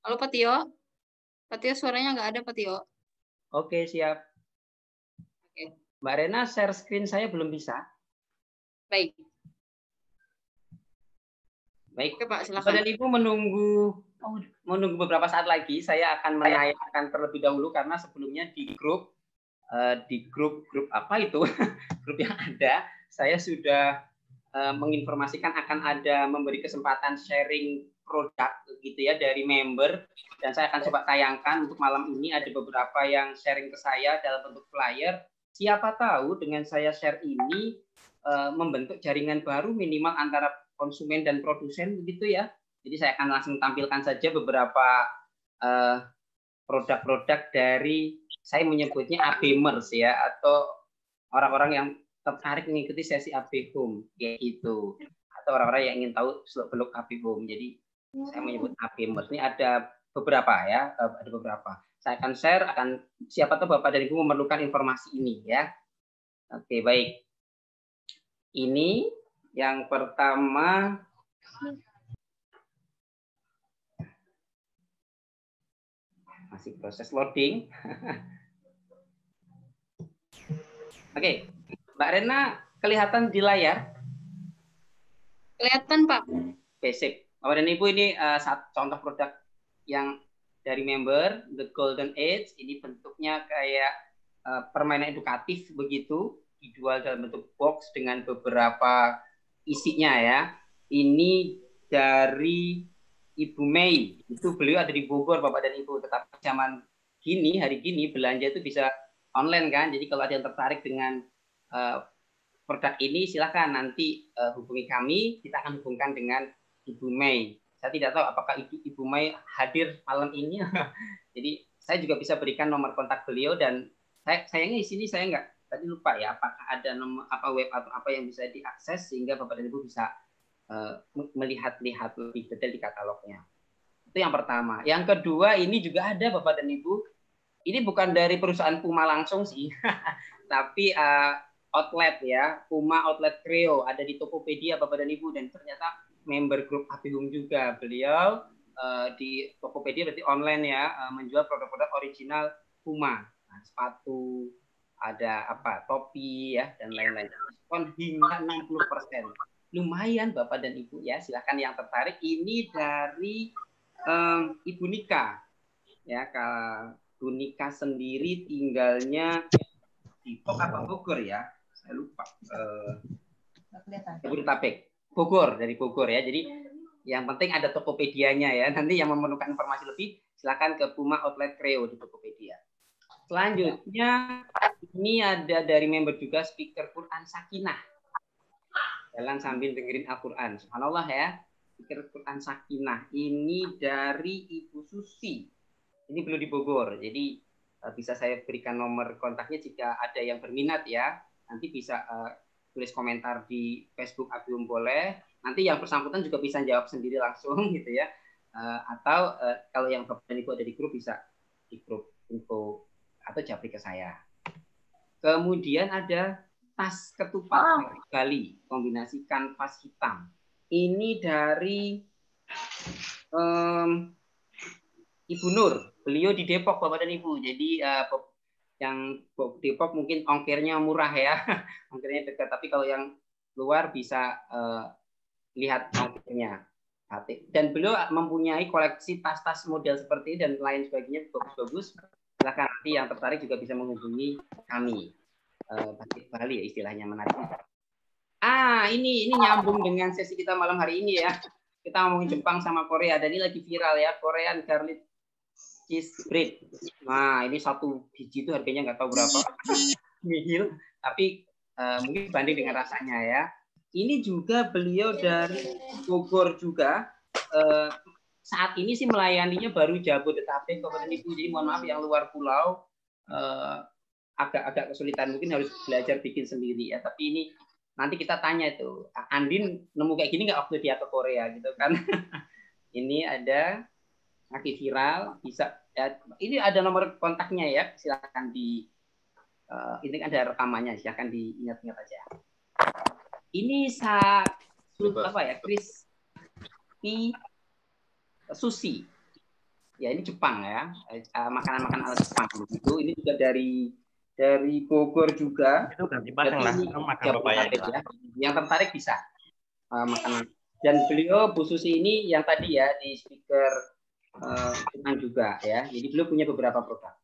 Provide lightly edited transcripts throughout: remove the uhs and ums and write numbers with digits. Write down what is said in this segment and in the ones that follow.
Halo Pak Tio. Pak Tio suaranya nggak ada Pak Tio. Oke, siap. Oke. Mbak Rena, share screen saya belum bisa. Baik. Baik. Oke Pak, silakan. Bapak dan Ibu menunggu beberapa saat lagi. Saya akan menayangkan terlebih dahulu karena sebelumnya di grup apa itu grup yang ada, saya sudah menginformasikan akan ada memberi kesempatan sharing produk gitu ya dari member, dan saya akan coba tayangkan untuk malam ini. Ada beberapa yang sharing ke saya dalam bentuk flyer. Siapa tahu dengan saya share ini membentuk jaringan baru minimal antara konsumen dan produsen begitu ya. Jadi saya akan langsung tampilkan saja beberapa produk-produk dari, saya menyebutnya ABmers ya, atau orang-orang yang tertarik mengikuti sesi AB Home kayak gitu, atau orang-orang yang ingin tahu seluk-beluk AB Home. Jadi saya menyebut ABmers. Ini ada beberapa ya, ada beberapa. Saya akan share, siapa tahu Bapak dan Ibu memerlukan informasi ini ya. Oke, baik. Ini yang pertama. Masih proses loading. Oke, Mbak Rena kelihatan di layar? Kelihatan Pak. Basic. Bapak dan Ibu, ini contoh produk yang dari member, The Golden Age. Ini bentuknya kayak permainan edukatif begitu, dijual dalam bentuk box dengan beberapa isinya ya. Ini dari Ibu Mei, itu beliau ada di Bogor Bapak dan Ibu, tetapi zaman gini, hari gini belanja itu bisa online kan. Jadi kalau ada yang tertarik dengan produk ini, silakan nanti hubungi kami, kita akan hubungkan dengan Ibu Mei. Saya tidak tahu apakah Ibu Mei hadir malam ini. Jadi saya juga bisa berikan nomor kontak beliau, dan sayangnya di sini saya nggak, tadi lupa ya, apakah ada nomor web atau apa yang bisa diakses sehingga Bapak dan Ibu bisa melihat-lihat lebih detail di katalognya. Itu yang pertama. Yang kedua, ini juga ada Bapak dan Ibu. Ini bukan dari perusahaan Puma langsung sih, tapi outlet ya, Puma Outlet Creo, ada di Tokopedia Bapak dan Ibu, dan ternyata member grup AB Home juga. Beliau di Tokopedia berarti online ya, menjual produk-produk original Puma. Nah, sepatu, ada topi ya, dan lain-lain. Diskon hingga 60%. Lumayan Bapak dan Ibu ya, silahkan yang tertarik. Ini dari Ibu Nika ya. Kalau Bu Nika sendiri tinggalnya di Bogor ya, saya lupa. Jabodetabek, Bogor, dari Bogor ya. Jadi yang penting ada Tokopedia-nya ya. Nanti yang memerlukan informasi lebih silakan ke Puma Outlet Creo di Tokopedia. Selanjutnya ini ada dari member juga, speaker Quran Sakinah. Jalan sambil dengerin Al-Quran. Subhanallah ya. Speaker Quran Sakinah. Ini dari Ibu Susi. Ini belum di Bogor. Jadi bisa saya berikan nomor kontaknya jika ada yang berminat ya. Nanti bisa tulis komentar di Facebook AB Home boleh. Nanti yang bersangkutan juga bisa jawab sendiri langsung gitu ya. Atau kalau yang Bapak dan Ibu ada di grup, bisa di grup info atau japri ke saya. Kemudian ada tas ketupat Bali kombinasi kanvas hitam. Ini dari Ibu Nur. Beliau di Depok Bapak dan Ibu. Jadi yang Depok mungkin ongkirnya murah ya, ongkirnya dekat. Tapi kalau yang luar bisa lihat ongkirnya. Dan beliau mempunyai koleksi tas-tas model seperti ini dan lain sebagainya, bagus-bagus. Silakan, nanti yang tertarik juga bisa menghubungi kami. Batik Bali ya istilahnya, menarik. Ini nyambung dengan sesi kita malam hari ini ya. Kita ngomongin Jepang sama Korea, dan ini lagi viral ya, Korean garlic cheese bread. Nah, ini satu biji itu harganya nggak tahu berapa, nihil, tapi mungkin banding dengan rasanya ya. Ini juga beliau dari Bogor juga. Saat ini sih melayaninya baru Jabodetabek Bapak dan Ibu. Jadi mohon maaf yang luar pulau agak kesulitan, mungkin harus belajar bikin sendiri ya. Tapi ini nanti kita tanya itu, Andin nemu kayak gini nggak waktu dia ke Korea gitu kan. Ini ada lagi viral, bisa ya, ini ada nomor kontaknya ya, silakan di ini ada rekamannya, silakan diingat-ingat aja. Ini apa ya, Crispy Sushi. Ya ini Jepang ya, makanan-makanan ala Jepang begitu. Ini juga dari Bogor juga. Itu ganti pasang Berarti lah, ini makan Jabodetabek papaya. ya. Yang tertarik bisa makanan. Dan beliau Bu Susi ini yang tadi ya di speaker Jepang juga ya. Jadi beliau punya beberapa produk.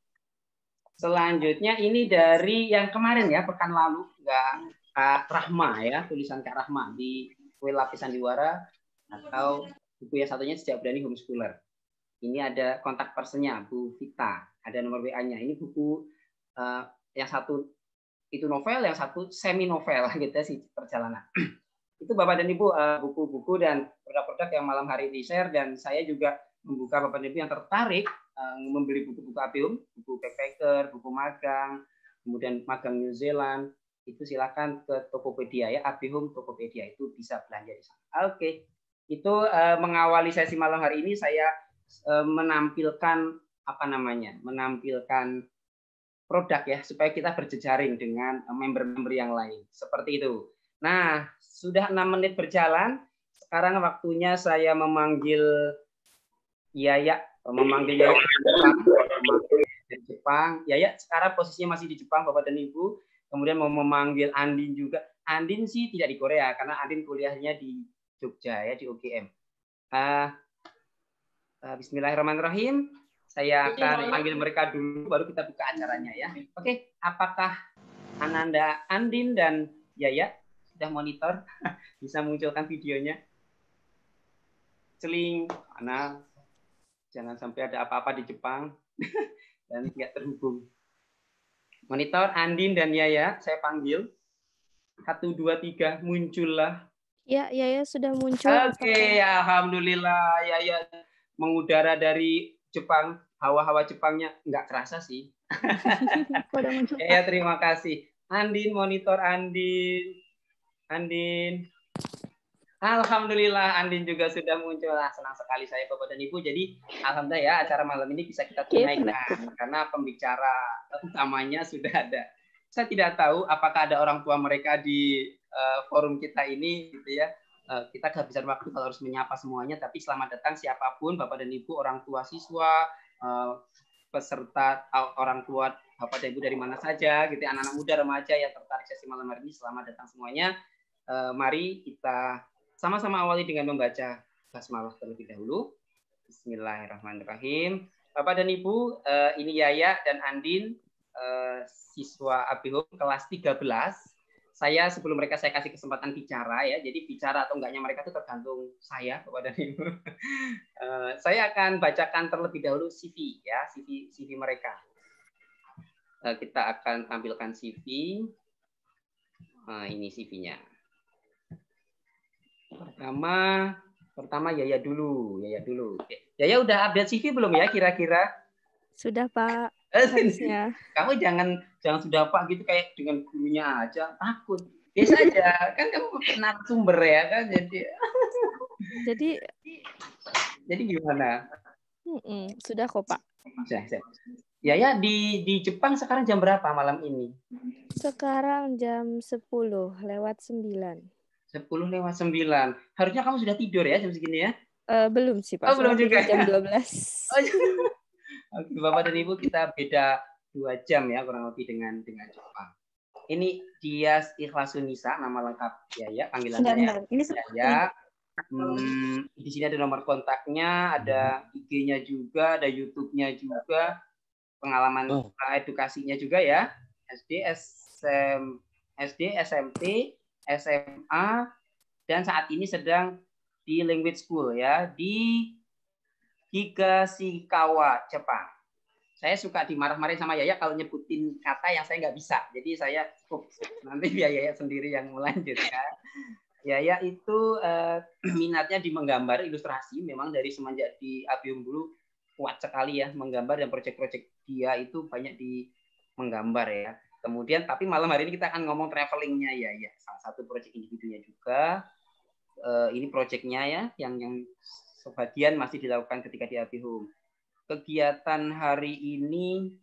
Selanjutnya ini dari yang kemarin ya, pekan lalu, Kak Rahma ya, tulisan Kak Rahma di Kue Lapis Sandiwara atau buku yang satunya Sejak Berani Homeschooler. Ini ada kontak personnya Bu Vita, ada nomor WA-nya. Ini buku yang satu itu novel, yang satu semi novel gitu ya, si perjalanan. Itu Bapak dan Ibu buku-buku dan produk-produk yang malam hari ini share, dan saya juga membuka Bapak dan Ibu yang tertarik membeli buku-buku ABIUM, buku backpacker, buku magang, kemudian magang New Zealand, itu silakan ke Tokopedia ya, ABIUM Tokopedia, itu bisa belanja di sana. Oke. Itu mengawali sesi malam hari ini saya menampilkan menampilkan produk ya, supaya kita berjejaring dengan member-member yang lain. Seperti itu. Nah, sudah 6 menit berjalan. Sekarang waktunya saya memanggil Yaya dari Jepang. Yaya sekarang posisinya masih di Jepang, Bapak dan Ibu. Kemudian mau memanggil Andin juga. Andin sih tidak di Korea, karena Andin kuliahnya di Jogja ya, di UGM. Bismillahirrahmanirrahim. Saya akan panggil mereka dulu, baru kita buka acaranya ya. Oke, apakah Ananda, Andin, dan Yaya sudah monitor? Bisa munculkan videonya? Celing, mana? Jangan sampai ada apa-apa di Jepang dan nggak terhubung. Monitor Andin dan Yaya, saya panggil. 1, 2, 3, muncullah. Ya, Yaya sudah muncul. Oke, alhamdulillah Yaya mengudara dari Jepang, hawa-hawa Jepangnya nggak kerasa sih. Ya, terima kasih. Andin, monitor Andin. Andin. Alhamdulillah Andin juga sudah muncul. Senang sekali saya Bapak dan Ibu. Jadi alhamdulillah ya, acara malam ini bisa kita tunaikan karena pembicara utamanya sudah ada. Saya tidak tahu apakah ada orang tua mereka di forum kita ini gitu ya. Kita kehabisan waktu kalau harus menyapa semuanya, tapi selamat datang siapapun, Bapak dan Ibu, orang tua siswa, peserta, orang tua Bapak dan Ibu dari mana saja, gitu, anak-anak muda, remaja yang tertarik sesi malam hari ini, selamat datang semuanya. Mari kita sama-sama awali dengan membaca basmalah terlebih dahulu. Bismillahirrahmanirrahim. Bapak dan Ibu, ini Yaya dan Andin, siswa ABIUM kelas 13. Saya sebelum mereka saya kasih kesempatan bicara ya, jadi bicara atau enggaknya mereka itu tergantung saya kepada Ibu. Saya akan bacakan terlebih dahulu CV ya, CV mereka. Kita akan tampilkan CV. Ini CV-nya. Pertama Yaya dulu. Yaya udah update CV belum ya kira-kira? Sudah Pak. Harusnya. Kamu jangan sudah Pak gitu kayak dengan gurunya aja, takut. Biasa aja, kan kamu narasumber ya kan, jadi gimana? Sudah kok Pak. Ya di Jepang sekarang jam berapa malam ini? Sekarang jam 10:09. 10:09. Harusnya kamu sudah tidur ya jam segini ya? Belum sih Pak. Belum juga jam 12. Oke, Bapak dan Ibu, kita beda 2 jam ya kurang lebih dengan Jepang. Ini Dias Ikhlasunisa, nama lengkap Yaya, panggilannya Yaya. Di sini ada nomor kontaknya, ada IG-nya juga, ada YouTube-nya juga, pengalaman edukasinya juga ya. SD, SMP, SMA, dan saat ini sedang di language school ya, di Higashikawa, Jepang. Saya suka dimarah-marahin sama Yaya kalau nyebutin kata yang saya nggak bisa. Jadi saya nanti biar Yaya sendiri yang melanjutkan. Yaya itu minatnya di menggambar ilustrasi. Memang dari semenjak di ABIUM dulu kuat sekali ya menggambar, dan proyek-proyek dia itu banyak di menggambar ya. Kemudian tapi malam hari ini kita akan ngomong travelingnya Yaya. Salah satu proyek individunya juga. Ini proyeknya ya yang sebagian masih dilakukan ketika di ABIUM. Kegiatan hari ini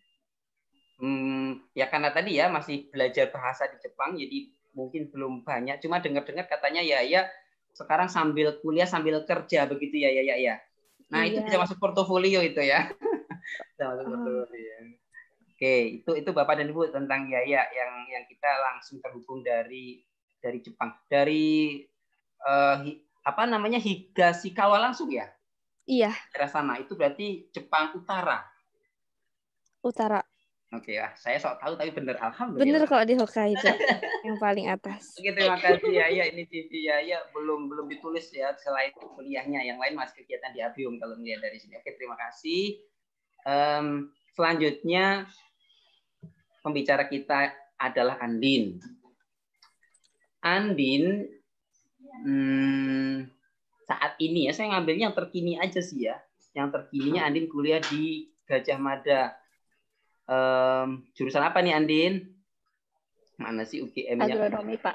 ya karena tadi ya masih belajar bahasa di Jepang, jadi mungkin belum banyak. Cuma dengar-dengar katanya ya sekarang sambil kuliah sambil kerja begitu ya. Nah, itu bisa masuk portofolio itu ya. Bisa masuk portofolio. Oke, itu Bapak dan Ibu tentang Yaya yang kita langsung terhubung dari Jepang. Dari apa namanya, Higashikawa langsung ya? Iya. Daerah sana itu berarti Jepang Utara. Utara. Oke ya, saya sok tahu tapi bener, alhamdulillah. Bener kalau di Hokkaido yang paling atas. Oke, terima kasih Yaya. Ini CV Yaya belum ditulis ya selain kuliahnya, yang lain masih kegiatan di Abium kalau melihat dari sini. Oke, terima kasih. Selanjutnya pembicara kita adalah Andin. Andin saat ini ya, saya ngambilnya yang terkini aja sih ya. Yang terkininya Andin kuliah di Gajah Mada. Jurusan apa nih Andin? Mana sih UGM-nya? Agronomi, Pak.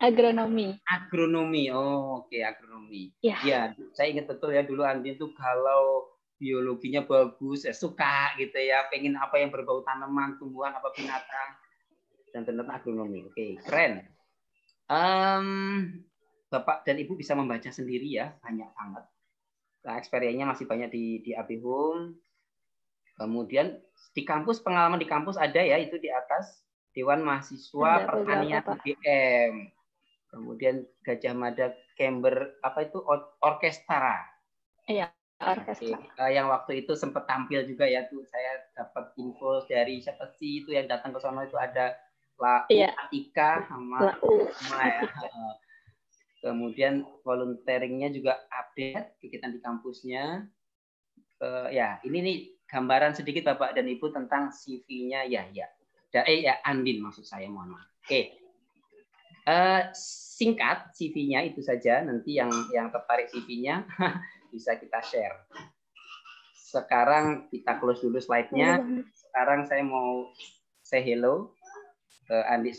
Agronomi. Agronomi. Oh, oke, agronomi. Ya. Ya, saya ingat betul ya dulu Andin tuh kalau biologinya bagus, suka gitu ya, pengen apa yang berbau tanaman, tumbuhan, apa binatang. Dan ternyata agronomi. Oke, keren. Bapak dan Ibu bisa membaca sendiri ya, banyak banget. Nah, experience-nya masih banyak di Abihum. Kemudian di kampus, pengalaman di kampus ada ya, itu di atas Dewan Mahasiswa Pertanian UGM. Kemudian Gajah Mada Camber apa itu orkestra. Iya, orkestra. Yang waktu itu sempat tampil juga ya tuh, saya dapat info dari siapa sih itu yang datang ke sono, itu ada Atika sama ya. Kemudian volunteeringnya juga update kegiatan di kampusnya. Ya, ini nih gambaran sedikit Bapak dan Ibu tentang CV-nya Yaya. Andin maksud saya, mohon maaf. Oke. Singkat CV-nya itu saja. Nanti yang tertarik CV-nya bisa kita share. Sekarang kita close dulu slide-nya. Sekarang saya mau say hello ke Andin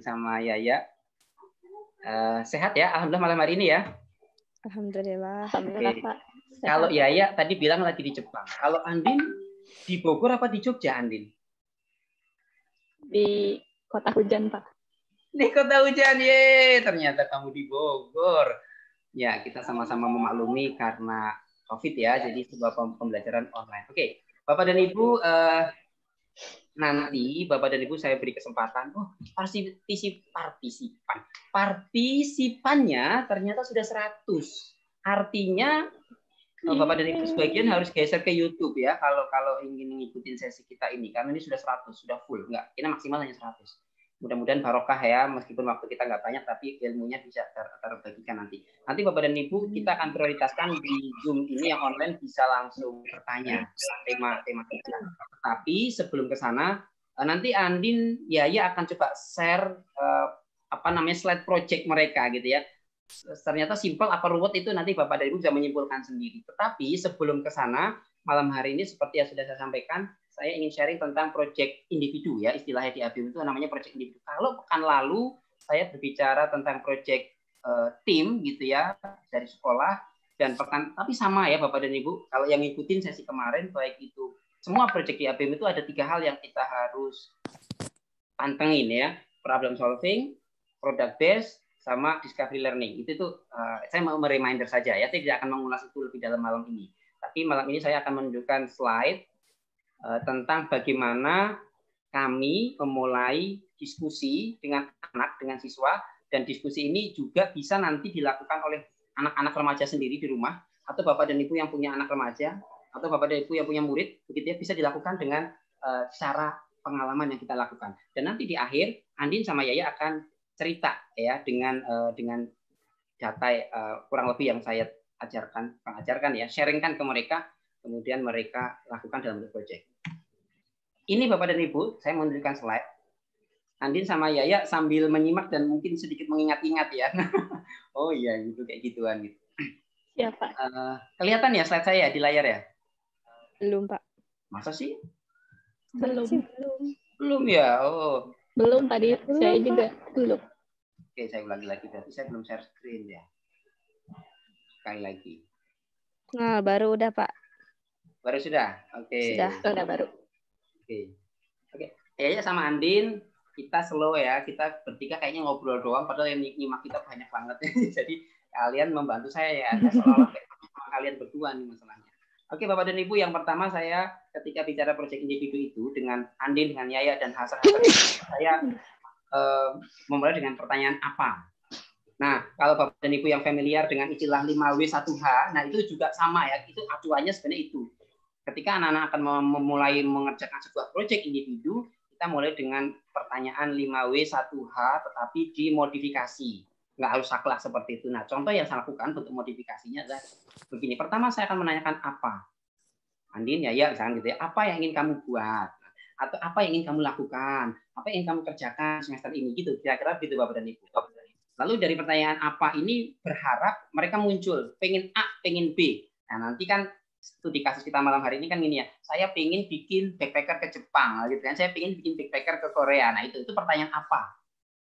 sama Yaya. Sehat ya, alhamdulillah malam hari ini ya. Alhamdulillah. Alhamdulillah, Pak. Kalau Yaya tadi bilang lagi di Jepang. Kalau Andin di Bogor apa di Jogja, Andin? Di kota hujan, Pak. Di kota hujan, ye. Ternyata kamu di Bogor. Ya, kita sama-sama memaklumi karena COVID ya, jadi sebuah pembelajaran online. Oke, Bapak dan Ibu, nanti Bapak dan Ibu saya beri kesempatan. Partisipannya ternyata sudah 100. Artinya Bapak dan Ibu sebagian harus geser ke YouTube ya kalau ingin ngikutin sesi kita ini, karena ini sudah 100, sudah full. Enggak, kita maksimal hanya 100. Mudah-mudahan barokah ya, meskipun waktu kita nggak banyak, tapi ilmunya bisa terbagikan nanti. Nanti Bapak dan Ibu kita akan prioritaskan di Zoom ini yang online bisa langsung bertanya tema kita. Tapi sebelum ke sana, nanti Andin Yaya akan coba share slide project mereka gitu ya. Ternyata simpel apa ruwet itu nanti Bapak dan Ibu bisa menyimpulkan sendiri. Tetapi sebelum ke sana, malam hari ini seperti yang sudah saya sampaikan, saya ingin sharing tentang project individu ya, istilahnya di Abim itu namanya project individu. Kalau pekan lalu saya berbicara tentang project tim gitu ya dari sekolah, dan tapi sama ya Bapak dan Ibu, kalau yang ngikutin sesi kemarin, baik itu semua project di Abim itu ada 3 hal yang kita harus pantengin ya, problem solving, product based, sama discovery learning. Itu tuh saya mau reminder saja ya, saya tidak akan mengulas itu lebih dalam malam ini. Tapi malam ini saya akan menunjukkan slide tentang bagaimana kami memulai diskusi dengan anak, dengan siswa, dan diskusi ini juga bisa nanti dilakukan oleh anak-anak remaja sendiri di rumah, atau Bapak dan Ibu yang punya anak remaja, atau Bapak dan Ibu yang punya murid, begitu ya, bisa dilakukan dengan cara pengalaman yang kita lakukan. Dan nanti di akhir, Andin sama Yaya akan cerita ya dengan data kurang lebih yang saya ajarkan ya, sharingkan ke mereka, kemudian mereka lakukan dalam bentuk project. Ini Bapak dan Ibu, saya menunjukkan slide. Andin sama Yaya sambil menyimak dan mungkin sedikit mengingat-ingat ya. Oh iya, gitu kayak gituan gitu. Ya, Pak. Kelihatan ya slide saya di layar ya? Belum, Pak. Masa sih? Belum. Belum ya? Oh. Belum tadi, saya juga belum. Oke, saya ulangi lagi, berarti saya belum share screen ya. Sekali lagi. Nah, baru udah, Pak. Baru sudah? Oke. Sudah baru. Oke. Yaya sama Andin, kita slow ya. Kita bertiga kayaknya ngobrol doang, padahal yang nyimak kita banyak banget. Jadi kalian membantu saya ya, seolah-olah sama kalian berdua nih masalahnya. Oke Bapak dan Ibu, yang pertama saya ketika bicara proyek individu itu dengan Andin, dengan Yaya dan Hasan, saya memulai dengan pertanyaan apa. Nah, kalau Bapak dan Ibu yang familiar dengan istilah 5W1H, nah itu juga sama ya, itu acuannya sebenarnya itu. Ketika anak-anak akan memulai mengerjakan sebuah proyek individu, kita mulai dengan pertanyaan 5W1H tetapi dimodifikasi. Nggak harus saklek seperti itu. Nah, contoh yang saya lakukan untuk modifikasinya adalah begini. Pertama saya akan menanyakan apa. Andin, ya misalnya gitu ya. Apa yang ingin kamu buat? Atau apa yang ingin kamu lakukan? Apa yang ingin kamu kerjakan semester ini? Gitu. Kira-kira begitu Bapak dan Ibu. Lalu dari pertanyaan apa ini berharap mereka muncul. Pengen A, pengen B. Nah, nanti kan studi kasus kita malam hari ini kan gini ya. Saya pengen bikin backpacker ke Jepang. Gitu kan. Saya pengen bikin backpacker ke Korea. Nah, itu pertanyaan apa?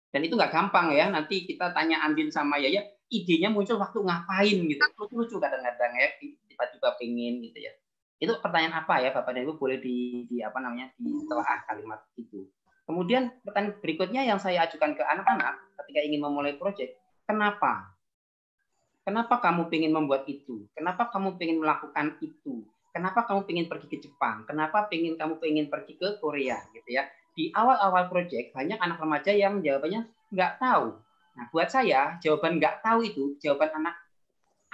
Dan itu nggak gampang ya. Nanti kita tanya Andin sama Yaya, idenya muncul waktu ngapain gitu. Lucu-lucu kadang-kadang ya, tiba-tiba pengen gitu ya. Itu pertanyaan apa ya Bapak dan Ibu, boleh di apa namanya ditelaah kalimat itu. Kemudian pertanyaan berikutnya yang saya ajukan ke anak-anak ketika ingin memulai proyek, kenapa? Kenapa kamu pengen membuat itu? Kenapa kamu pengen melakukan itu? Kenapa kamu pengen pergi ke Jepang? Kenapa kamu pengen pergi ke Korea gitu ya? Di awal-awal proyek banyak anak remaja yang jawabannya nggak tahu. Nah, buat saya jawaban nggak tahu itu jawaban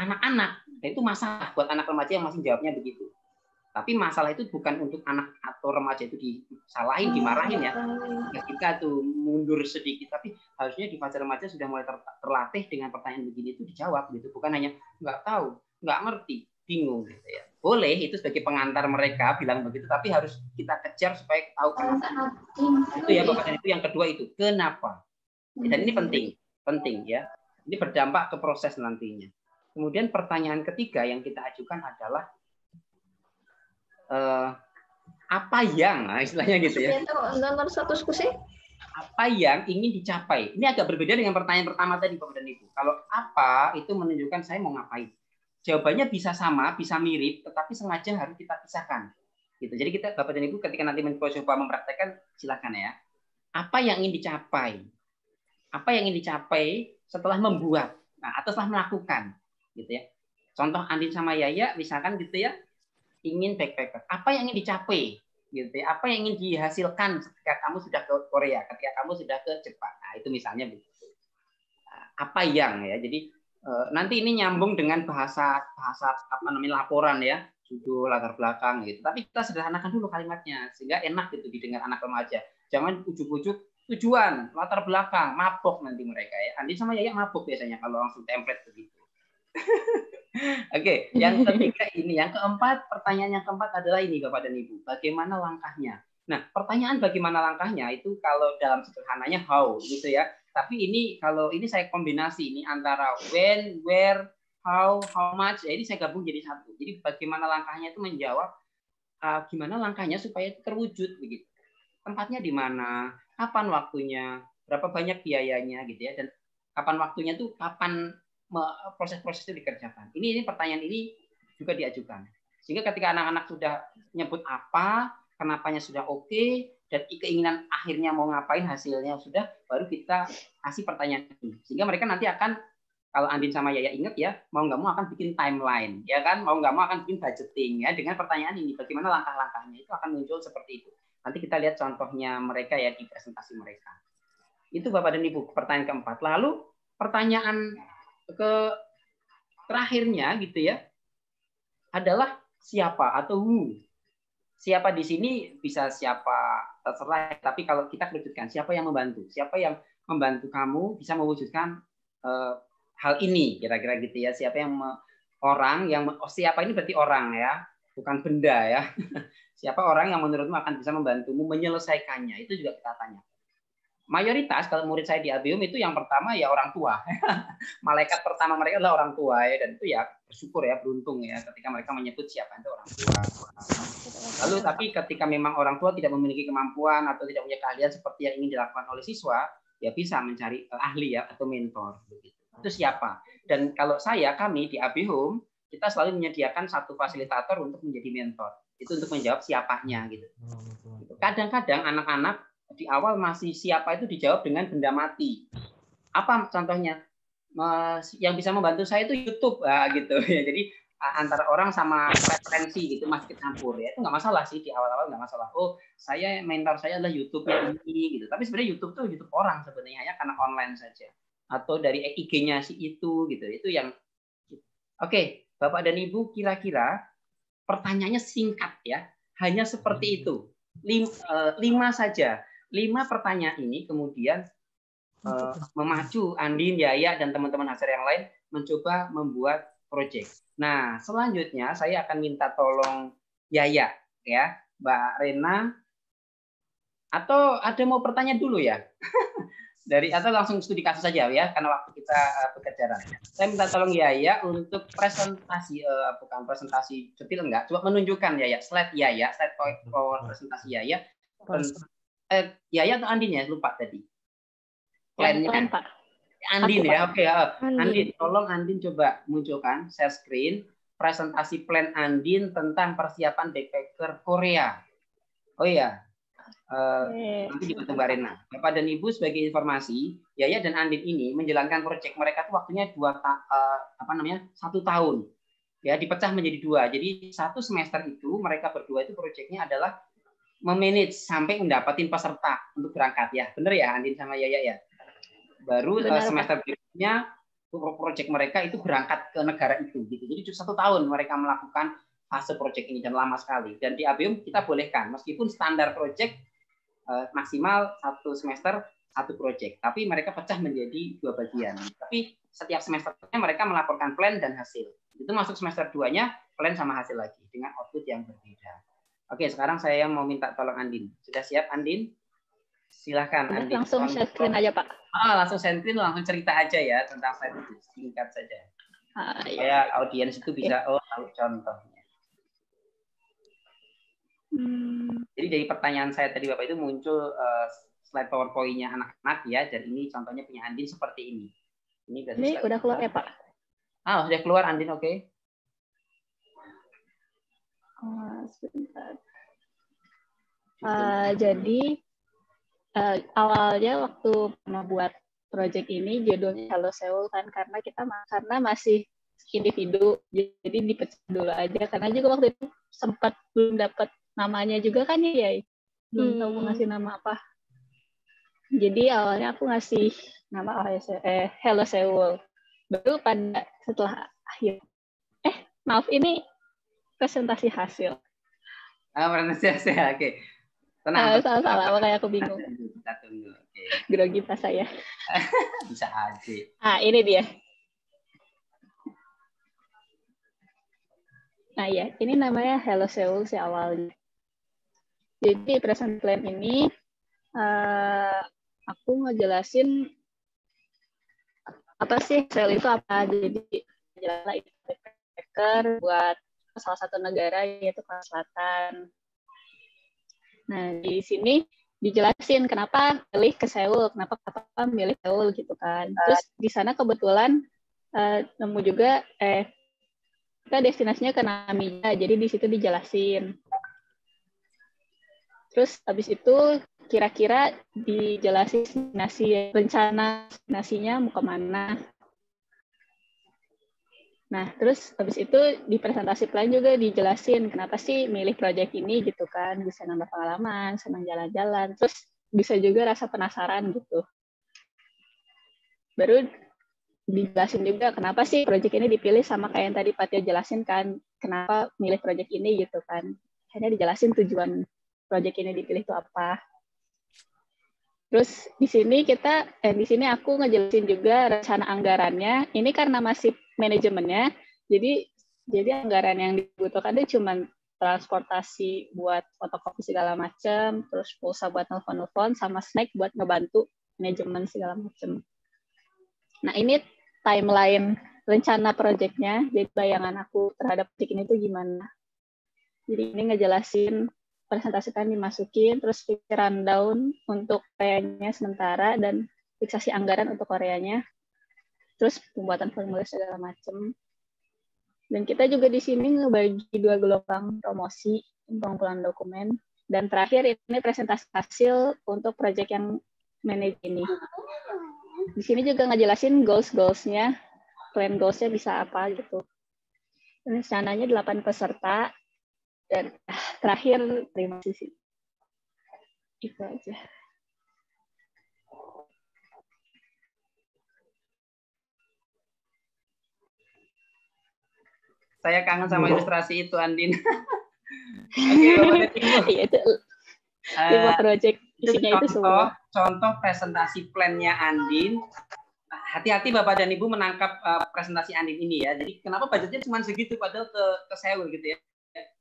anak-anak. Dan itu masalah buat anak remaja yang masih jawabnya begitu. Tapi masalah itu bukan untuk anak atau remaja itu disalahin, dimarahin ya. Ketika tuh mundur sedikit, tapi harusnya di fase remaja sudah mulai terlatih dengan pertanyaan begini itu dijawab gitu. Bukan hanya nggak tahu, nggak ngerti, bingung gitu ya. Boleh itu sebagai pengantar mereka bilang begitu, tapi harus kita kejar supaya tahu kenapa. Itu ya Bapak dan Ibu. Yang kedua itu kenapa. Dan ini penting ya. Ini berdampak ke proses nantinya. Kemudian pertanyaan ketiga yang kita ajukan adalah apa yang, nah istilahnya gitu ya. Apa yang ingin dicapai. Ini agak berbeda dengan pertanyaan pertama tadi Bapak dan Ibu. Kalau apa itu menunjukkan saya mau ngapain. Jawabannya bisa sama, bisa mirip, tetapi sengaja harus kita pisahkan. Gitu. Jadi kita Bapak dan Ibu ketika nanti mencoba mempraktekkan silakan ya. Apa yang ingin dicapai? Apa yang ingin dicapai setelah membuat, nah, atau setelah melakukan, gitu ya. Contoh Andin sama Yaya, misalkan gitu ya, ingin backpacker. Apa yang ingin dicapai? Gitu ya. Apa yang ingin dihasilkan ketika kamu sudah ke Korea, ketika kamu sudah ke Jepang. Nah, itu misalnya apa yang ya. Jadi nanti ini nyambung dengan bahasa apa namanya laporan ya, judul, latar belakang gitu. Tapi kita sederhanakan dulu kalimatnya sehingga enak gitu didengar anak remaja. Jangan ujuk-ujuk tujuan, latar belakang, mabok nanti mereka ya. Andin sama Yaya mabok biasanya kalau langsung template begitu. Oke, yang ketiga ini, yang keempat, pertanyaan yang keempat adalah ini Bapak dan Ibu, bagaimana langkahnya? Nah, pertanyaan bagaimana langkahnya itu kalau dalam sederhananya how gitu ya. Tapi ini kalau ini saya kombinasi ini antara when, where, how much, ya ini saya gabung jadi satu. Jadi bagaimana langkahnya itu menjawab gimana langkahnya supaya terwujud begitu. Tempatnya di mana, kapan waktunya, berapa banyak biayanya gitu ya, dan kapan waktunya tuh kapan proses-proses itu dikerjakan. Ini pertanyaan ini juga diajukan. Sehingga ketika anak-anak sudah nyebut apa, kenapanya sudah oke, dan keinginan akhirnya mau ngapain, hasilnya sudah, baru kita kasih pertanyaan ini. Sehingga mereka nanti akan, kalau Andin sama Yaya ingat ya, mau nggak mau akan bikin timeline, ya kan? Mau nggak mau akan bikin budgeting ya dengan pertanyaan ini. Bagaimana langkah-langkahnya itu akan muncul seperti itu. Nanti kita lihat contohnya mereka ya di presentasi mereka. Itu Bapak dan Ibu, pertanyaan keempat. Lalu pertanyaan terakhirnya gitu ya adalah siapa atau who. Siapa di sini bisa siapa terserah, tapi kalau kita kerucutkan siapa yang membantu, siapa yang membantu kamu bisa mewujudkan hal ini kira-kira gitu ya. Siapa yang orang yang siapa ini berarti orang ya, bukan benda ya. Siapa orang yang menurutmu akan bisa membantumu menyelesaikannya, itu juga kita tanya. Mayoritas kalau murid saya di ABUM itu yang pertama ya orang tua. Malaikat pertama mereka adalah orang tua ya, dan itu ya bersyukur ya, beruntung ya ketika mereka menyebut siapa itu orang tua. Lalu tapi ketika memang orang tua tidak memiliki kemampuan atau tidak punya keahlian seperti yang ingin dilakukan oleh siswa, ya bisa mencari ahli ya atau mentor begitu. Itu siapa? Dan kalau kami di ABUM kita selalu menyediakan satu fasilitator untuk menjadi mentor. Itu untuk menjawab siapanya gitu. Kadang-kadang anak-anak di awal masih siapa itu dijawab dengan benda mati. Apa contohnya? yang bisa membantu saya itu YouTube gitu ya. Jadi antara orang sama preferensi gitu masih kecampur ya. Itu nggak masalah sih, di awal-awal nggak masalah. Oh, saya mentor saya adalah YouTube-nya ini gitu. Tapi sebenarnya YouTube tuh YouTube orang sebenarnya, ya karena online saja. Atau dari IG-nya si itu gitu. Itu yang Oke, Bapak dan Ibu, kira-kira pertanyaannya singkat ya. Hanya seperti itu. 5 saja. 5 pertanyaan ini kemudian memacu Andin, Yaya, dan teman-teman Hajar yang lain mencoba membuat proyek. Nah, selanjutnya saya akan minta tolong Yaya, ya, Mbak Rena, atau ada mau bertanya dulu ya? Atau langsung studi kasus saja ya, karena waktu kita berkejaran. Saya minta tolong Yaya untuk presentasi, bukan presentasi detail enggak, coba menunjukkan Yaya, slide Yaya, slide power presentasi Yaya. Yaya atau Andin ya, lupa tadi. Plan-nya Pak. Andin Aku, ya, Pak. oke. Andin, tolong Andin coba munculkan share screen presentasi plan Andin tentang persiapan backpacker Korea. Oh iya, nanti dibantu Mbak Rena. Bapak dan Ibu, sebagai informasi, Yaya dan Andin ini menjalankan proyek mereka tuh waktunya 1 tahun. Ya, dipecah menjadi 2. Jadi 1 semester itu mereka berdua itu proyeknya adalah memanage sampai mendapatkan peserta untuk berangkat ya. Benar ya Andin sama Yaya ya? Baru semester berikutnya proyek mereka itu berangkat ke negara itu gitu. Jadi 1 tahun mereka melakukan fase proyek ini dan lama sekali. Dan di ABIUM kita bolehkan meskipun standar proyek maksimal 1 semester 1 proyek, tapi mereka pecah menjadi 2 bagian. Tapi setiap semesternya mereka melaporkan plan dan hasil. Itu masuk semester 2-nya plan sama hasil lagi dengan output yang berbeda. Oke, sekarang saya mau minta tolong Andin. Sudah siap Andin? Silahkan Andin. Langsung share screen aja Pak. Langsung share screen, langsung cerita aja ya tentang slide itu, singkat saja. Supaya audiens itu bisa tahu contohnya. Jadi dari pertanyaan saya tadi Bapak itu muncul slide PowerPoint-nya anak-anak ya, dan ini contohnya punya Andin seperti ini. Ini udah keluar ya Pak? Sudah keluar Andin, oke. Sebentar. Jadi awalnya waktu membuat proyek ini judulnya Hello Seoul kan, karena masih individu, jadi dipecah dulu aja karena juga waktu itu sempat belum dapat namanya juga kan ya, belum tahu mau ngasih nama apa. Jadi awalnya aku ngasih nama Hello Seoul. Baru setelah akhir maaf, ini presentasi hasil. Presentasi hasil, oke. Tenang. Salah, makanya aku bingung. Kita tunggu. Grogi pas saya. Bisa aja. Ini dia. Nah ya, ini namanya Hello Seoul sih awalnya. Jadi present plan ini aku ngejelasin apa sih Seoul itu apa. Jadi jelaslah itu backpacker buat salah satu negara yaitu Korea Selatan. Nah, di sini dijelasin kenapa milih ke Seoul, kenapa milih Seoul gitu kan. Terus di sana kebetulan nemu juga kita destinasinya ke Namiya, jadi di situ dijelasin. Terus habis itu kira-kira dijelasin rencana destinasinya mau kemana. Nah, terus habis itu di presentasi plan juga dijelasin kenapa sih milih proyek ini gitu kan, bisa nambah pengalaman, senang jalan-jalan, terus bisa juga rasa penasaran gitu. Baru dijelasin juga kenapa sih proyek ini dipilih, sama kayak yang tadi Pak Tio jelasin kan, kenapa milih proyek ini gitu kan. Akhirnya dijelasin tujuan proyek ini dipilih itu apa. Terus di sini aku ngejelasin juga rencana anggarannya. Ini karena masih manajemennya, jadi anggaran yang dibutuhkan itu cuma transportasi buat fotokopi segala macam, terus pulsa buat nelfon-nelfon, sama snack buat ngebantu manajemen segala macam. Nah, ini timeline rencana proyeknya, jadi bayangan aku terhadap proyek ini tuh gimana. Jadi ini ngejelasin, presentasikan dimasukin, terus rundown untuk Koreanya sementara, dan fiksasi anggaran untuk Koreanya, terus pembuatan formulir segala macam. Dan kita juga di sini ngebagi 2 gelombang promosi, pengumpulan dokumen, dan terakhir ini presentasi hasil untuk proyek yang manage ini. Di sini juga ngejelasin goals-nya, plan goals-nya bisa apa gitu. Rencananya 8 peserta, dan terakhir terima kasih. Itu aja. Saya kangen sama ilustrasi itu, Andin. Oke, Bapak dan Ibu. Iya, itu 5 project isinya itu semua. Contoh presentasi plan-nya Andin. Hati-hati Bapak dan Ibu menangkap presentasi Andin ini ya. Jadi kenapa budgetnya cuma segitu padahal ke Seoul gitu ya.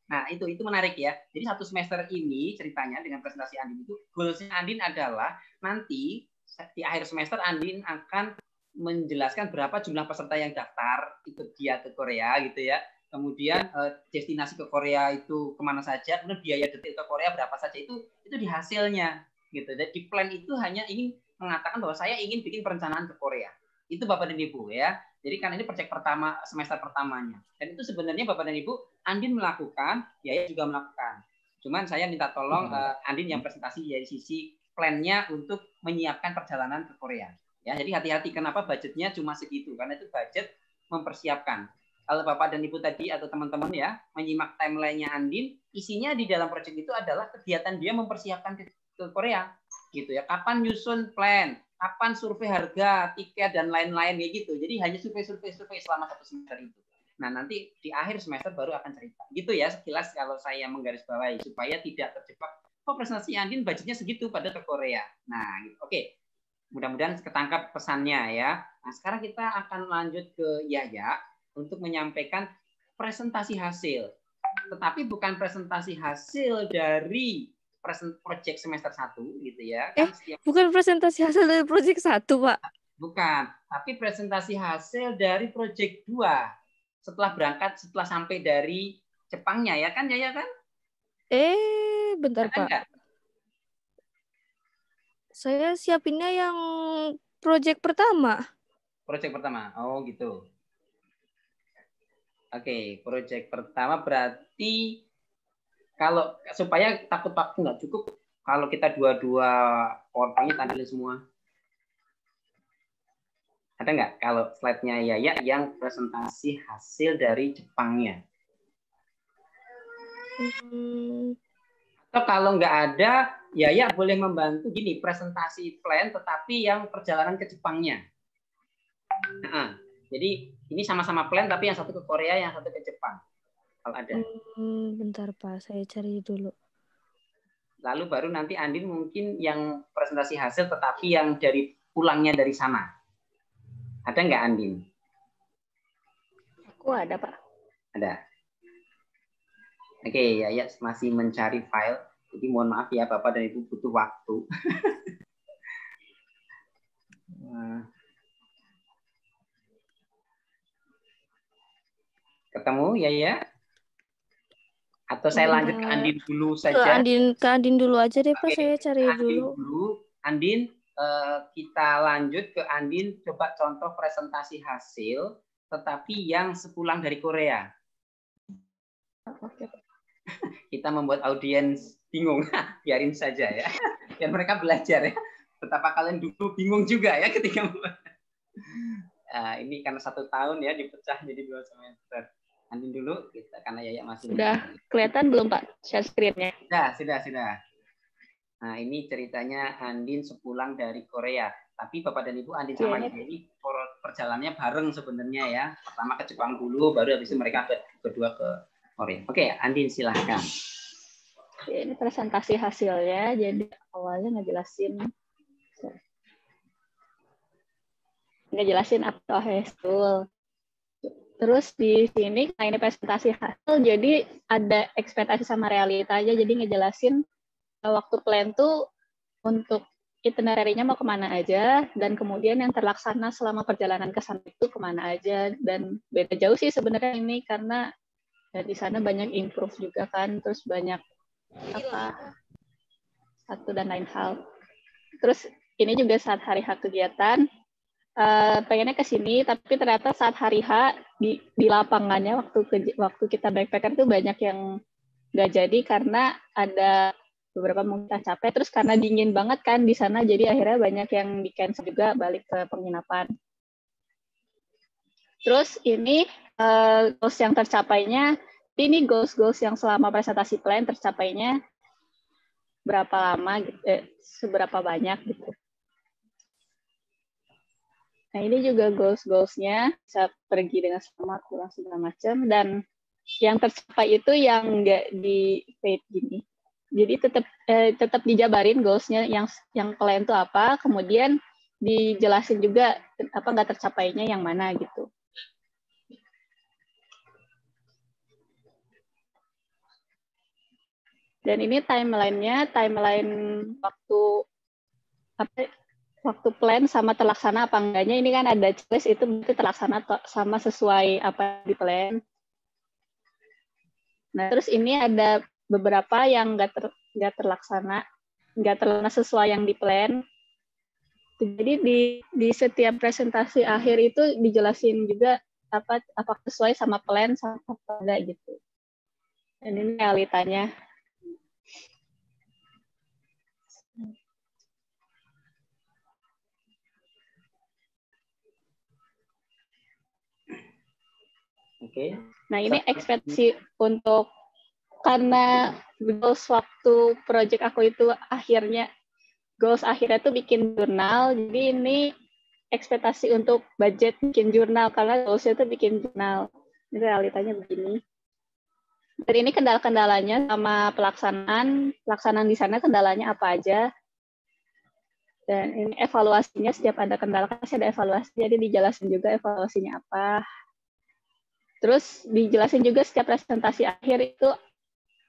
Nah, itu menarik ya. Jadi 1 semester ini ceritanya dengan presentasi Andin itu, goals-nya Andin adalah nanti di akhir semester Andin akan menjelaskan berapa jumlah peserta yang daftar ikut dia ke Korea gitu ya. Kemudian destinasi ke Korea itu kemana saja, kemudian biaya detik ke Korea berapa saja, itu di hasilnya gitu. Jadi plan itu hanya ingin mengatakan bahwa saya ingin bikin perencanaan ke Korea. Itu Bapak dan Ibu ya. Jadi kan ini proyek pertama semester pertamanya. Dan itu sebenarnya Bapak dan Ibu Andin melakukan, Yaya juga melakukan. Cuman saya minta tolong Andin yang presentasi dari sisi plan-nya untuk menyiapkan perjalanan ke Korea. Ya, jadi hati-hati kenapa budgetnya cuma segitu, karena itu budget mempersiapkan. Kalau Bapak dan Ibu tadi atau teman-teman ya menyimak timeline-nya Andin, isinya di dalam proyek itu adalah kegiatan dia mempersiapkan ke Korea gitu ya. Kapan nyusun plan, kapan survei harga, tiket dan lain-lain kayak gitu. Jadi hanya survei selama 1 semester itu. Nah, nanti di akhir semester baru akan cerita. Gitu ya sekilas kalau saya menggarisbawahi supaya tidak terjebak presentasi Andin budgetnya segitu pada ke Korea. Nah, gitu. Oke. Mudah-mudahan ketangkap pesannya ya. Nah, sekarang kita akan lanjut ke Yaya untuk menyampaikan presentasi hasil. Tetapi bukan presentasi hasil dari proyek semester 1 gitu ya. Kan bukan presentasi hasil dari proyek 1, Pak. Bukan, tapi presentasi hasil dari proyek 2. Setelah sampai dari Jepangnya ya kan Yaya kan? Bentar kan, Pak. enggak? Saya siapinnya yang proyek pertama. Proyek pertama. Oh, gitu. Oke, proyek pertama berarti kalau supaya takut waktu nggak cukup, kalau kita dua-dua PowerPoint-nya tampilin semua. Ada nggak kalau slide-nya Yaya yang presentasi hasil dari Jepangnya? Atau kalau nggak ada, Yaya boleh membantu gini, presentasi plan tetapi yang perjalanan ke Jepangnya. Nah, jadi ini sama-sama plan tapi yang satu ke Korea, yang satu ke Jepang. Kalau ada. Bentar Pak, saya cari dulu. Lalu baru nanti Andin mungkin yang presentasi hasil tetapi yang dari pulangnya dari sana. Ada nggak Andin? Aku ada Pak. Ada. Oke, Yaya masih mencari file. Jadi mohon maaf ya Bapak dan Ibu butuh waktu. Ketemu Yaya? Atau saya lanjut ke Andin dulu saja? Ke Andin dulu aja deh Pak, saya cari Andin dulu. Andin, kita lanjut ke Andin. Coba contoh presentasi hasil, tetapi yang sepulang dari Korea. Oke. Kita membuat audiens bingung, biarin saja ya. Biar mereka belajar ya. Betapa kalian dulu bingung juga ya ketika ini karena 1 tahun ya dipecah jadi 2 semester. Andin dulu kita karena Yaya masih. Sudah kelihatan belum Pak share screen-nya? Sudah. Nah, ini ceritanya Andin sepulang dari Korea. Tapi Bapak dan Ibu Andin sama Yaya ini perjalanannya bareng sebenarnya ya. Pertama ke Jepang dulu, baru habis itu mereka kedua ke Korea. Oke, Andin silahkan. Ini presentasi hasilnya. Jadi awalnya ngejelasin apa hasil. Terus di sini nah ini presentasi hasil, jadi ada ekspektasi sama realita aja. Jadi ngejelasin waktu plan tuh untuk itinerary-nya mau kemana aja, dan kemudian yang terlaksana selama perjalanan ke sana itu kemana aja. Dan beda jauh sih sebenarnya ini karena di sana banyak improve juga kan, terus banyak satu dan lain hal. Terus ini juga saat hari H kegiatan, pengennya ke sini, tapi ternyata saat hari H di lapangannya waktu kita backpacker tuh banyak yang nggak jadi karena ada beberapa mungkin kita capai. Terus karena dingin banget kan di sana, jadi akhirnya banyak yang di cancel juga balik ke penginapan. Terus ini goals yang tercapainya, ini goals yang selama presentasi plan tercapainya berapa lama, gitu, seberapa banyak gitu. Nah ini juga goals-nya bisa pergi dengan selamat, pulang segala macam, dan yang tercapai itu yang nggak di fade gini. Jadi tetap dijabarin goals-nya yang plan itu apa, kemudian dijelasin juga apa nggak tercapainya yang mana gitu. Dan ini timeline-nya, timeline waktu plan sama terlaksana apa enggaknya. Ini kan ada checklist, itu berarti terlaksana sama sesuai apa di plan. Nah, terus ini ada beberapa yang nggak terlaksana sesuai yang di plan. Jadi di setiap presentasi akhir itu dijelasin juga apa sesuai sama plan sama apa enggak gitu. Dan ini realitanya. Oke. Nah, ini ekspektasi untuk, karena goals waktu project aku itu goals akhirnya tuh bikin jurnal, jadi ini ekspektasi untuk budget bikin jurnal, karena goalsnya tuh bikin jurnal. Ini realitanya begini. Dan ini kendala-kendalanya sama pelaksanaan di sana kendalanya apa aja. Dan ini evaluasinya, setiap ada kendala pasti ada evaluasi, jadi dijelasin juga evaluasinya apa. Terus dijelasin juga setiap presentasi akhir itu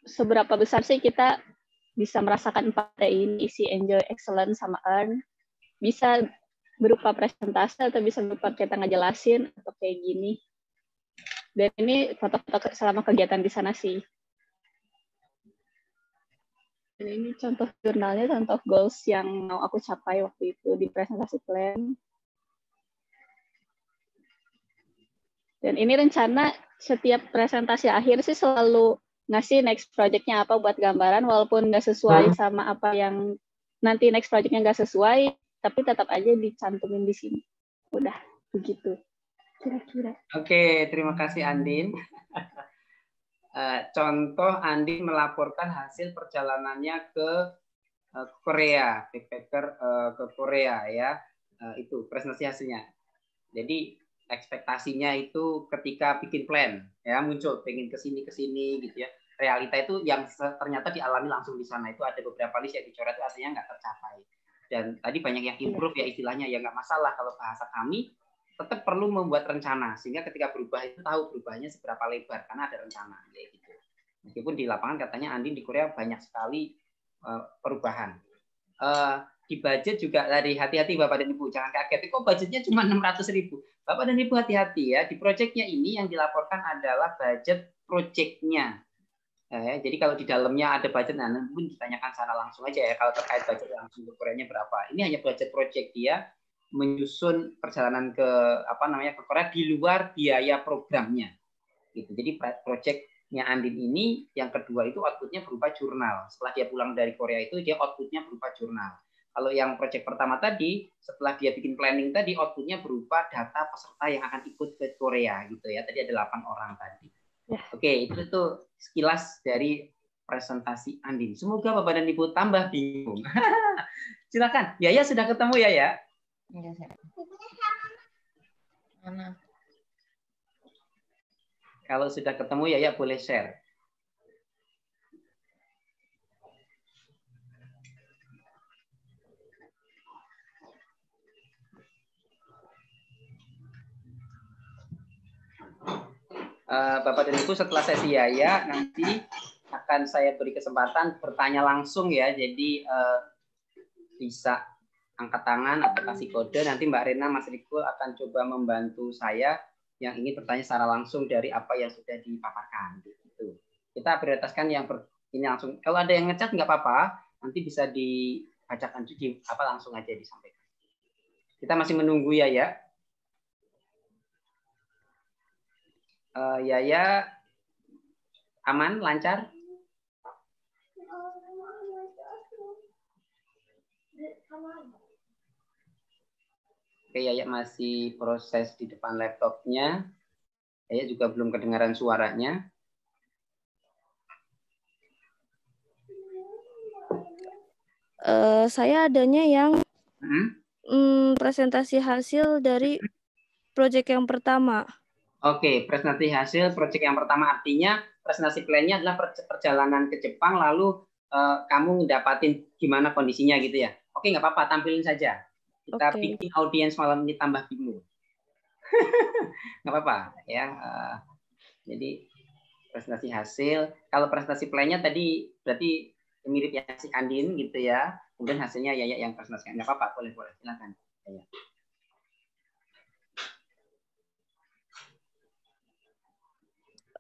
seberapa besar sih kita bisa merasakan 4T ini, isi, enjoy, excellent, sama earn. Bisa berupa presentasi atau bisa berupa kita ngejelasin atau kayak gini. Dan ini foto-foto selama kegiatan di sana sih. Dan ini contoh jurnalnya, contoh goals yang mau aku capai waktu itu di presentasi plan. Dan ini rencana setiap presentasi akhir sih selalu ngasih next project-nya apa buat gambaran, walaupun nggak sesuai sama apa yang nanti next project-nya nggak sesuai, tapi tetap aja dicantumin di sini. Udah, begitu. Kira-kira. Oke, terima kasih Andin. Contoh Andin melaporkan hasil perjalanannya ke Korea, backpacker ke Korea ya. Itu presentasi hasilnya. Jadi ekspektasinya itu ketika bikin plan ya muncul pengen kesini gitu ya, realita itu yang ternyata dialami langsung di sana itu ada beberapa list yang dicoret itu aslinya nggak tercapai, dan tadi banyak yang improve ya istilahnya, ya nggak masalah kalau bahasa kami tetap perlu membuat rencana sehingga ketika berubah itu tahu berubahnya seberapa lebar karena ada rencana kayak gitu. Meskipun di lapangan katanya Andin di Korea banyak sekali perubahan. Di budget juga dari hati-hati Bapak dan Ibu, jangan kaget kok budgetnya cuma 600.000. Bapak dan Ibu hati-hati ya, di proyeknya ini yang dilaporkan adalah budget proyeknya. Jadi kalau di dalamnya ada budget, nah mungkin ditanyakan secara langsung aja ya kalau terkait budget langsung ke Koreanya berapa. Ini hanya budget proyek dia menyusun perjalanan ke ke Korea di luar biaya programnya. Gitu. Jadi proyeknya Andin ini yang kedua itu outputnya berupa jurnal. Setelah dia pulang dari Korea itu dia outputnya berupa jurnal. Kalau yang proyek pertama tadi, setelah dia bikin planning tadi, outputnya berupa data peserta yang akan ikut ke Korea gitu ya. Tadi ada 8 orang tadi. Oke, itu tuh sekilas dari presentasi Andin. Semoga Bapak dan Ibu tambah bingung. Silakan. Yaya sudah ketemu ya? Mana? Kalau sudah ketemu Yaya boleh share. Bapak dan Ibu setelah sesi Yaya nanti akan saya beri kesempatan bertanya langsung ya. Jadi bisa angkat tangan atau kasih kode. Nanti Mbak Rena, Mas Rikul akan coba membantu saya yang ingin bertanya secara langsung dari apa yang sudah dipaparkan. Gitu. Kita prioritaskan yang ini langsung. Kalau ada yang ngechat nggak apa-apa, nanti bisa dibacakan langsung aja disampaikan. Kita masih menunggu ya. Yaya aman, lancar? Oke, Yaya masih proses di depan laptopnya. Yaya juga belum kedengaran suaranya. Saya adanya yang presentasi hasil dari proyek yang pertama. Oke, presentasi hasil proyek yang pertama artinya presentasi plan-nya adalah perjalanan ke Jepang, lalu kamu ngedapatin gimana kondisinya gitu ya. Oke, nggak apa-apa, tampilin saja. Kita bikin audiens malam ini tambah bingung. Nggak apa-apa ya. Jadi presentasi hasil. Kalau presentasi plan-nya tadi berarti mirip ya si Andin gitu ya. Kemudian hasilnya Yaya yang presentasikan. Nggak apa-apa, boleh silakan. Yaya.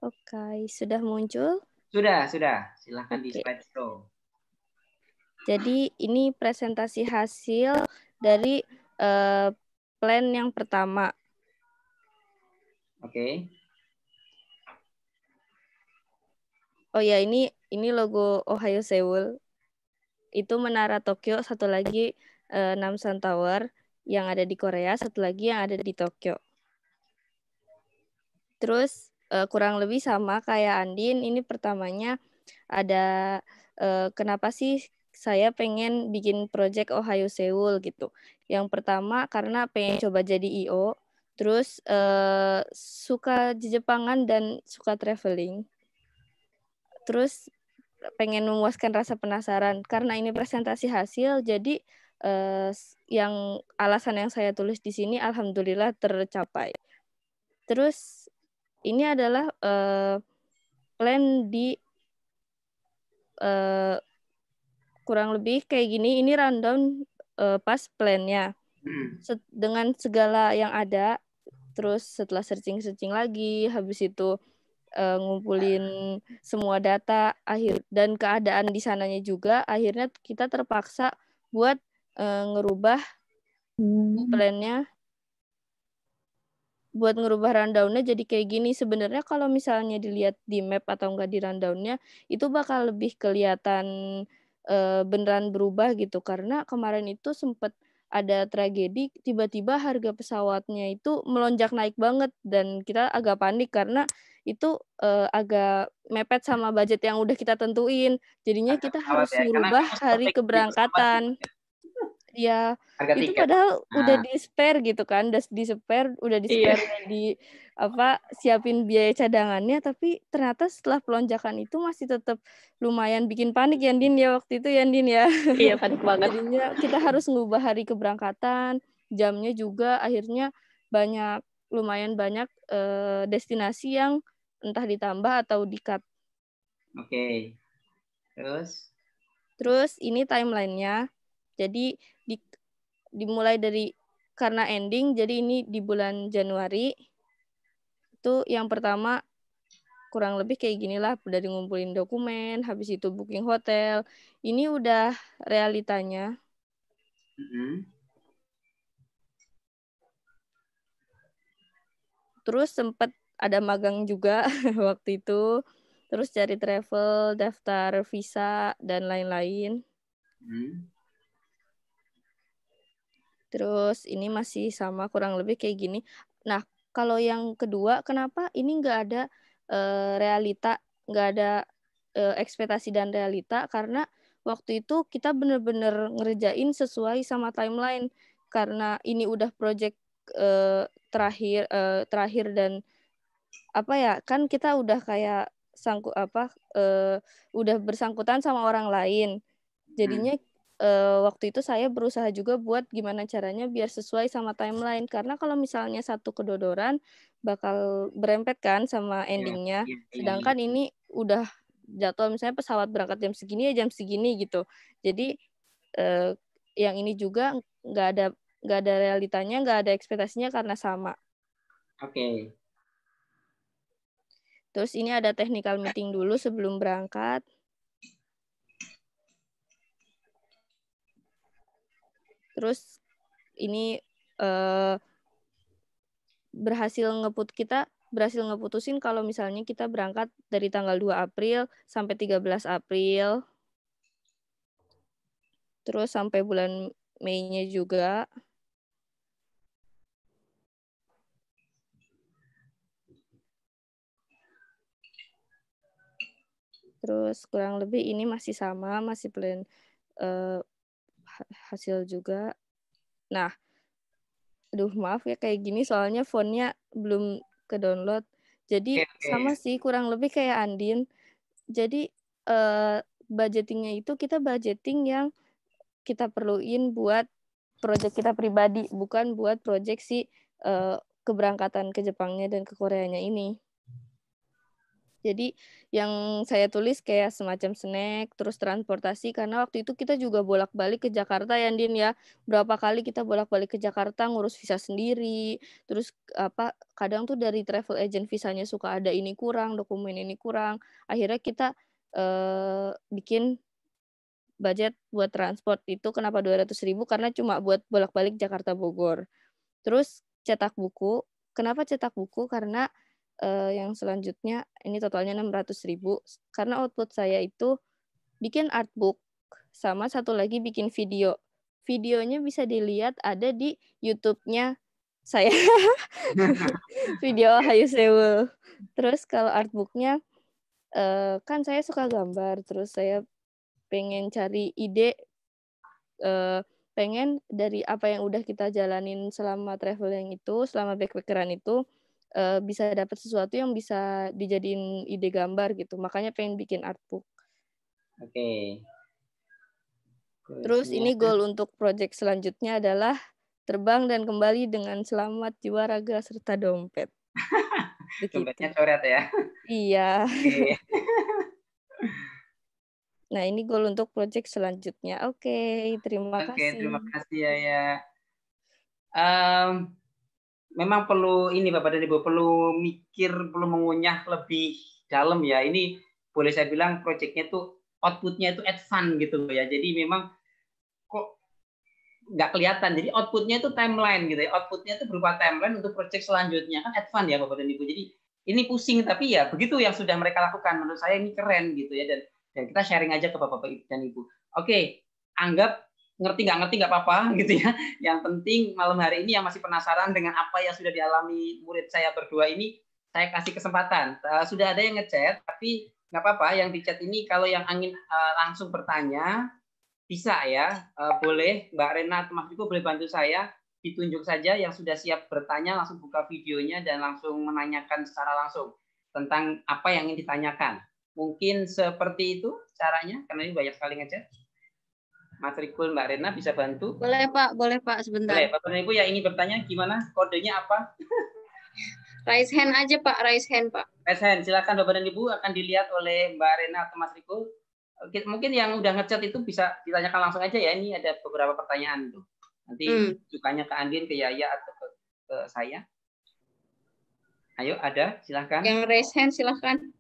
Oke, sudah muncul? Sudah. Silakan di slideshow. Jadi ini presentasi hasil dari plan yang pertama. Oke. Oh ya, ini logo Ohio Seoul. Itu Menara Tokyo, satu lagi Namsan Tower yang ada di Korea, satu lagi yang ada di Tokyo. Terus kurang lebih sama kayak Andin, ini pertamanya ada kenapa sih saya pengen bikin project Ohio Seoul gitu. Yang pertama karena pengen coba jadi IO, terus suka Jepangan dan suka traveling. Terus pengen memuaskan rasa penasaran karena ini presentasi hasil, jadi yang alasan yang saya tulis di sini alhamdulillah tercapai. Terus ini adalah plan di kurang lebih kayak gini. Ini rundown pas plannya dengan segala yang ada. Terus setelah searching lagi, habis itu ngumpulin semua data dan keadaan di sananya juga, akhirnya kita terpaksa buat ngerubah plannya, buat ngerubah rundown-nya jadi kayak gini. Sebenarnya kalau misalnya dilihat di map atau enggak di rundown-nya, itu bakal lebih kelihatan beneran berubah gitu, karena kemarin itu sempat ada tragedi, tiba-tiba harga pesawatnya itu melonjak naik banget dan kita agak panik karena itu agak mepet sama budget yang udah kita tentuin. Jadinya kita harus ngerubah hari keberangkatan. Ya, itu padahal udah di-spare gitu kan, udah di-spare siapin biaya cadangannya, tapi ternyata setelah pelonjakan itu masih tetap lumayan bikin panik ya, Din, ya waktu itu ya, Din, ya. Iya, panik banget. Jadinya kita harus ngubah hari keberangkatan, jamnya juga akhirnya lumayan banyak destinasi yang entah ditambah atau di-cut. Oke. Terus ini timeline-nya. Jadi dimulai dari karena ending, jadi ini di bulan Januari. Itu yang pertama kurang lebih kayak ginilah, dari ngumpulin dokumen, habis itu booking hotel. Ini udah realitanya. Terus sempat ada magang juga waktu itu. Terus cari travel, daftar visa, dan lain-lain. Terus ini masih sama kurang lebih kayak gini. Nah, kalau yang kedua, kenapa ini nggak ada realita, nggak ada ekspektasi dan realita? Karena waktu itu kita benar-benar ngerjain sesuai sama timeline. Karena ini udah project terakhir dan kan kita udah kayak udah bersangkutan sama orang lain. Jadinya waktu itu saya berusaha juga buat gimana caranya biar sesuai sama timeline, karena kalau misalnya satu kedodoran bakal berempet kan sama endingnya. Sedangkan ini udah jadwal misalnya pesawat berangkat jam segini ya jam segini gitu. Jadi yang ini juga nggak ada realitanya, nggak ada ekspektasinya karena sama. Oke. Terus ini ada technical meeting dulu sebelum berangkat. Terus ini berhasil ngeputusin kalau misalnya kita berangkat dari tanggal 2 April sampai 13 April. Terus sampai bulan Mei-nya juga. Terus kurang lebih ini masih sama, masih plan hasil juga. Nah, aduh maaf ya kayak gini soalnya fontnya belum ke download. Jadi sama sih kurang lebih kayak Andin. Jadi budgetingnya itu kita budgeting yang kita perluin buat project kita pribadi, bukan buat project si keberangkatan ke Jepangnya dan ke Koreanya ini. Jadi yang saya tulis kayak semacam snack, terus transportasi, karena waktu itu kita juga bolak-balik ke Jakarta ya, Din ya. Berapa kali kita bolak-balik ke Jakarta ngurus visa sendiri, terus kadang tuh dari travel agent visanya suka ada ini kurang, dokumen ini kurang. Akhirnya kita bikin budget buat transport itu kenapa 200.000 karena cuma buat bolak-balik Jakarta Bogor. Terus cetak buku. Kenapa cetak buku? Karena yang selanjutnya ini totalnya 600.000 karena output saya itu bikin artbook sama satu lagi bikin video. Videonya bisa dilihat ada di YouTube-nya saya. Video Hayu Seul. Terus kalau artbooknya kan saya suka gambar, terus saya pengen cari ide, pengen dari apa yang udah kita jalanin selama traveling itu, selama backpackeran itu, bisa dapat sesuatu yang bisa dijadiin ide gambar gitu. Makanya pengen bikin artbook. Oke. Terus ini goal untuk project selanjutnya adalah terbang dan kembali dengan selamat, jiwa, raga, serta dompet. Dompetnya coret ya? Iya. Oke. Nah, ini goal untuk project selanjutnya. Oke, terima kasih. Oke, terima kasih ya. Memang perlu ini Bapak dan Ibu, perlu mikir, perlu mengunyah lebih dalam ya. Ini boleh saya bilang projectnya tuh outputnya itu advance gitu ya. Jadi memang kok nggak kelihatan. Jadi outputnya itu timeline gitu ya. Outputnya itu berupa timeline untuk project selanjutnya kan advance ya Bapak dan Ibu. Jadi ini pusing tapi ya begitu yang sudah mereka lakukan. Menurut saya ini keren gitu ya, dan kita sharing aja ke Bapak dan Ibu. Oke, anggap ngerti nggak apa-apa gitu ya. Yang penting malam hari ini yang masih penasaran dengan apa yang sudah dialami murid saya berdua ini, saya kasih kesempatan. Sudah ada yang ngechat, tapi nggak apa-apa. Yang di chat ini kalau yang ingin langsung bertanya bisa ya, boleh Mbak Rena atau Mas Riko boleh bantu saya, ditunjuk saja yang sudah siap bertanya, langsung buka videonya dan langsung menanyakan secara langsung tentang apa yang ingin ditanyakan. Mungkin seperti itu caranya, karena ini banyak sekali ngechat. Mas Rikul, Mbak Rena bisa bantu? Boleh Pak, sebentar. Boleh, Bapak dan Ibu yang ingin bertanya gimana? Kodenya apa? Raise hand aja Pak, raise hand Pak. Raise hand, silakan Bapak dan Ibu, akan dilihat oleh Mbak Rena atau Mas Rikul. Mungkin yang udah ngechat itu bisa ditanyakan langsung aja ya, ini ada beberapa pertanyaan tuh. Nanti sukanya ke Andin, ke Yaya, atau ke saya. Ayo, ada, silakan. Yang raise hand silakan.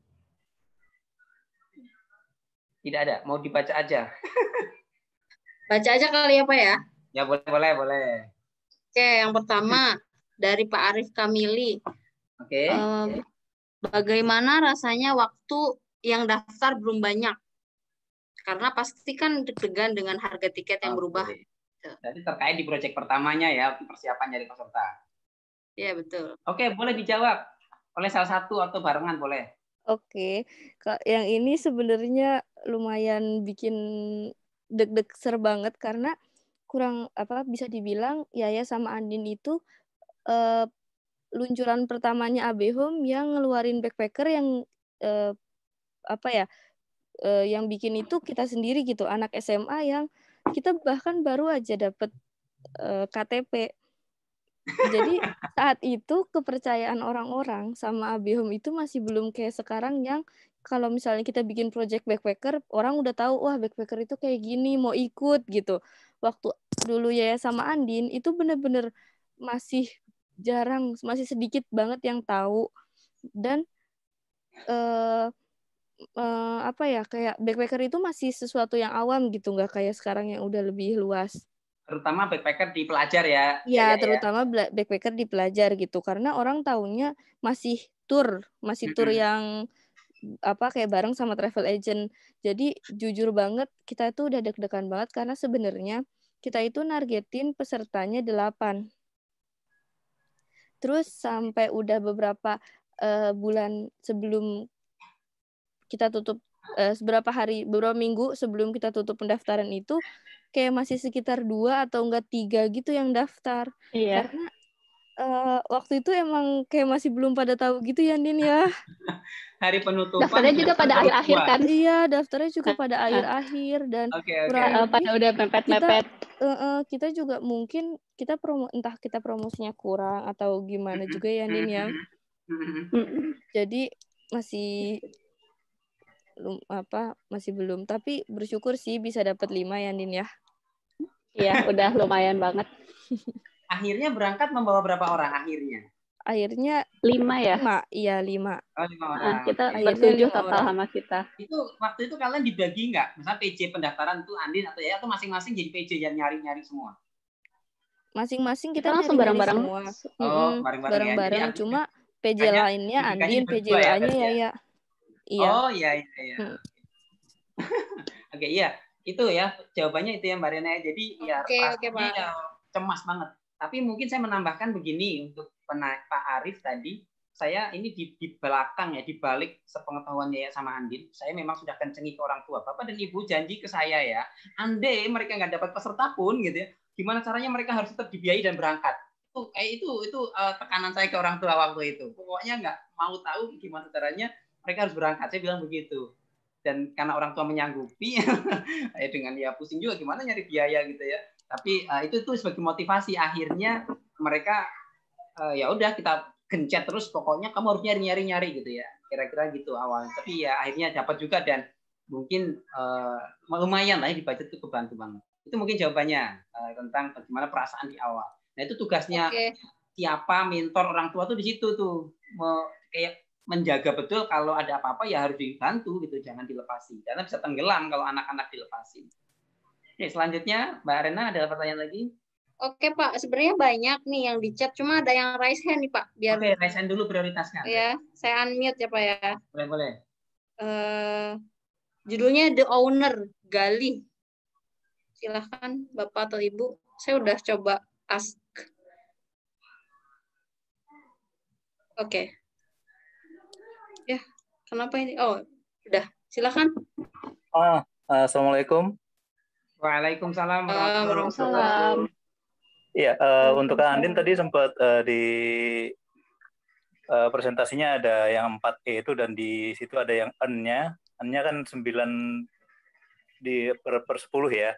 Tidak ada, mau dibaca aja. Baca aja kali ya Pak ya? Ya boleh. Oke, yang pertama dari Pak Arif Kamili. Oke. Bagaimana rasanya waktu yang daftar belum banyak? Karena pasti kan deg-degan dengan harga tiket yang berubah. Jadi terkait di proyek pertamanya ya, persiapan dari peserta. Iya, betul. Oke, boleh dijawab oleh salah satu atau barengan boleh. Oke, yang ini sebenarnya lumayan bikin deg-deg ser banget karena kurang bisa dibilang Yaya sama Andin itu luncuran pertamanya AB Home yang ngeluarin backpacker yang yang bikin itu kita sendiri gitu, anak SMA yang kita bahkan baru aja dapet KTP. Jadi saat itu kepercayaan orang-orang sama AB Home itu masih belum kayak sekarang yang kalau misalnya kita bikin project backpacker, orang udah tahu, wah backpacker itu kayak gini, mau ikut gitu. Waktu dulu Yaya sama Andin, itu bener-bener masih jarang, masih sedikit banget yang tahu. Dan kayak backpacker itu masih sesuatu yang awam gitu, nggak kayak sekarang yang udah lebih luas. Terutama backpacker di pelajar ya. Iya, terutama backpacker di pelajar gitu. Karena orang taunya masih tur yang kayak bareng sama travel agent. Jadi jujur banget kita itu udah deg-degan banget karena sebenarnya kita itu nargetin pesertanya 8. Terus sampai udah beberapa bulan sebelum kita tutup, beberapa minggu sebelum kita tutup pendaftaran itu kayak masih sekitar 2 atau enggak 3 gitu yang daftar. Iya. Karena waktu itu emang kayak masih belum pada tahu gitu ya, Din ya. Hari penutupan. Daftarnya juga pada akhir-akhir kan? Iya, daftarnya juga pada akhir-akhir dan pada udah mepet-mepet. Kita juga mungkin entah kita promosinya kurang atau gimana juga ya, Din ya. Jadi masih belum, tapi bersyukur sih bisa dapat 5 ya, Din ya. Iya, udah lumayan banget. Akhirnya berangkat membawa berapa orang akhirnya? Akhirnya 5 ya? 5, iya 5. Oh, 5 orang. Kita bertujuh total sama kita. Itu waktu itu kalian dibagi nggak? Misalnya PJ pendaftaran tuh Andin atau ya, atau masing-masing jadi PJ yang nyari-nyari semua? Masing-masing kita langsung bareng-bareng semua. Bareng-bareng ya. Cuma PJ lainnya Andin, PJ lainnya ya. Iya. Oh, iya. Oke, iya. Itu ya jawabannya itu ya Mbak Rena. Jadi ya pastinya ya cemas banget. Tapi mungkin saya menambahkan begini untuk Pak Arif tadi, saya ini di belakang ya, di balik sepengetahuannya ya sama Andin, saya memang sudah kencengi ke orang tua. Bapak dan Ibu janji ke saya ya, andai mereka nggak dapat peserta pun gitu ya, gimana caranya mereka harus tetap dibiayai dan berangkat. Itu tekanan saya ke orang tua waktu itu. Pokoknya nggak mau tahu gimana caranya mereka harus berangkat. Saya bilang begitu. Dan karena orang tua menyanggupi, dengan ya pusing juga gimana nyari biaya gitu ya. Tapi itu sebagai motivasi. Akhirnya mereka ya udah kita gencet terus, pokoknya kamu harus nyari gitu ya. Kira-kira gitu awalnya. Tapi ya akhirnya dapat juga dan mungkin lumayan lah ya, di budget itu kebantu banget. Itu mungkin jawabannya tentang bagaimana perasaan di awal. Nah itu tugasnya siapa mentor orang tua tuh di situ tuh kayak menjaga betul kalau ada apa-apa ya harus dibantu gitu, jangan dilepasi karena bisa tenggelam kalau anak-anak dilepasin. Oke, selanjutnya Mbak Rena ada pertanyaan lagi? Oke Pak, sebenarnya banyak nih yang di chat, cuma ada yang raise hand nih Pak. Biar Oke, raise hand dulu prioritaskan. Ya, saya unmute ya Pak ya. Boleh. Judulnya The Owner, Galih. Silahkan Bapak atau Ibu. Saya udah coba ask. Oke. Ya, kenapa ini? Oh, udah. Silahkan. Assalamualaikum. Waalaikumsalam. Waalaikumsalam. Iya, untuk Kak Andin tadi sempat di presentasinya ada yang 4E itu dan di situ ada yang N-nya. N-nya kan 9 per 10 ya.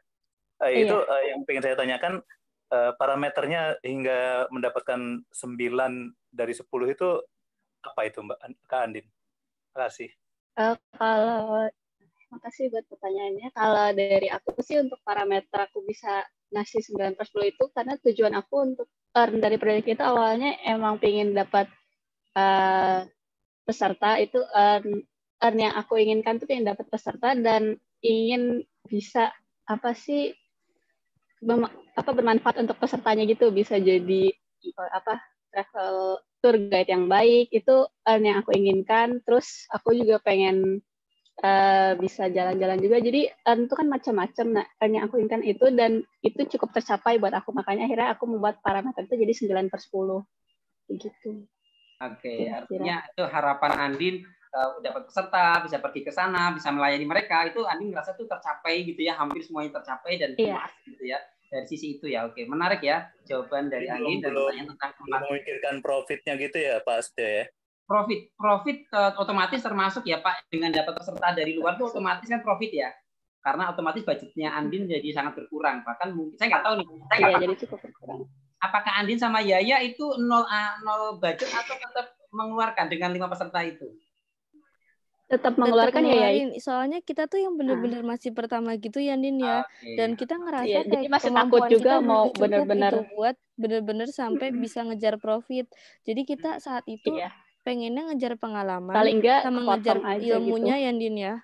Itu yang pengen saya tanyakan, parameternya hingga mendapatkan 9 dari 10 itu apa itu Mbak Kak Andin? Terima kasih. Makasih buat pertanyaannya. Kalau dari aku sih untuk parameter aku bisa ngasih 9 per 10 itu karena tujuan aku untuk earn dari proyek itu awalnya emang pengen dapat peserta itu earn yang aku inginkan tuh pengen dapat peserta dan ingin bisa bermanfaat untuk pesertanya gitu, bisa jadi travel tour guide yang baik, itu yang aku inginkan. Terus aku juga pengen bisa jalan-jalan juga, jadi itu kan macam-macam. Nah, yang aku inginkan itu dan itu cukup tercapai buat aku, makanya akhirnya aku membuat parameter itu jadi 9 per 10 begitu. Oke, artinya itu harapan Andin dapat peserta, bisa pergi ke sana, bisa melayani mereka, itu Andin ngerasa itu tercapai gitu ya, hampir semuanya tercapai dan puas gitu ya. Dari sisi itu ya, oke, menarik ya jawaban dari Andin dan pertanyaan tentang memikirkan profitnya gitu ya Pak Aste ya. Profit otomatis termasuk ya Pak, dengan dapat peserta dari luar itu otomatis kan profit ya, karena otomatis budgetnya Andin jadi sangat berkurang, bahkan mungkin saya nggak tahu nih, jadi cukup berkurang. Apakah Andin sama Yaya itu nol budget atau tetap mengeluarkan dengan 5 peserta itu? Tetap mengeluarkan ya. Soalnya kita tuh yang benar-benar masih pertama gitu ya Andin ya. Dan kita ngerasa jadi masih takut juga mau benar-benar buat benar-benar sampai bisa ngejar profit. Jadi kita saat itu pengennya ngejar pengalaman sama ngejar ilmunya ya Andin ya.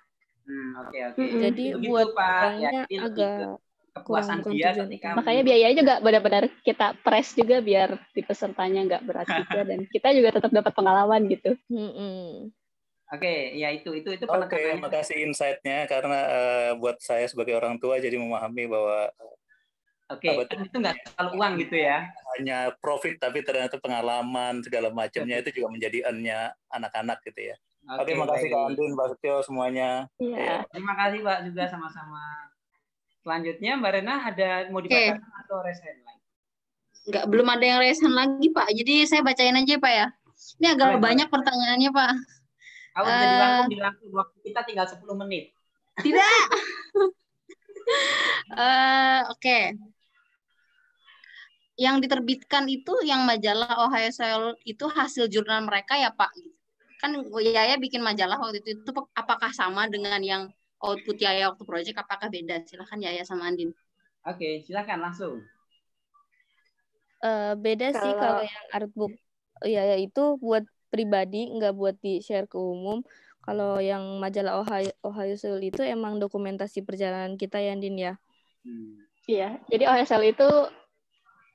Oke. Jadi buat orangnya agak kepuasan dia ketika makanya biayanya juga benar-benar kita press juga biar di pesertanya nggak berat juga dan kita juga tetap dapat pengalaman gitu. Oke, ya itu Oke, penekanannya. makasih insight-nya karena buat saya sebagai orang tua jadi memahami bahwa Oke, kan itu nggak selalu uang gitu ya. hanya profit tapi ternyata pengalaman segala macamnya itu juga menjadi earn-nya anak-anak gitu ya. Oke, makasih Kak Andin, Pak Setio semuanya. Iya. Terima kasih Pak juga sama-sama. Selanjutnya Mbak Rena ada mau dibacakan atau resen lagi? Enggak, belum ada yang resen lagi Pak. Jadi saya bacain aja Pak ya. Ini agak banyak pertanyaannya Pak. Kalau bisa dirangkum waktu kita tinggal 10 menit. Tidak. Oke. Yang diterbitkan itu yang majalah Ohio Soil itu hasil jurnal mereka ya Pak? Kan Yaya bikin majalah waktu itu apakah sama dengan yang output Yaya waktu project, apakah beda? Silakan Yaya sama Andin. Oke, silakan langsung. Beda sih kalau yang artbook ya itu buat pribadi, nggak buat di share ke umum. Kalau yang majalah Ohio Soil itu emang dokumentasi perjalanan kita ya, Andin ya. Iya, jadi Ohio Soil itu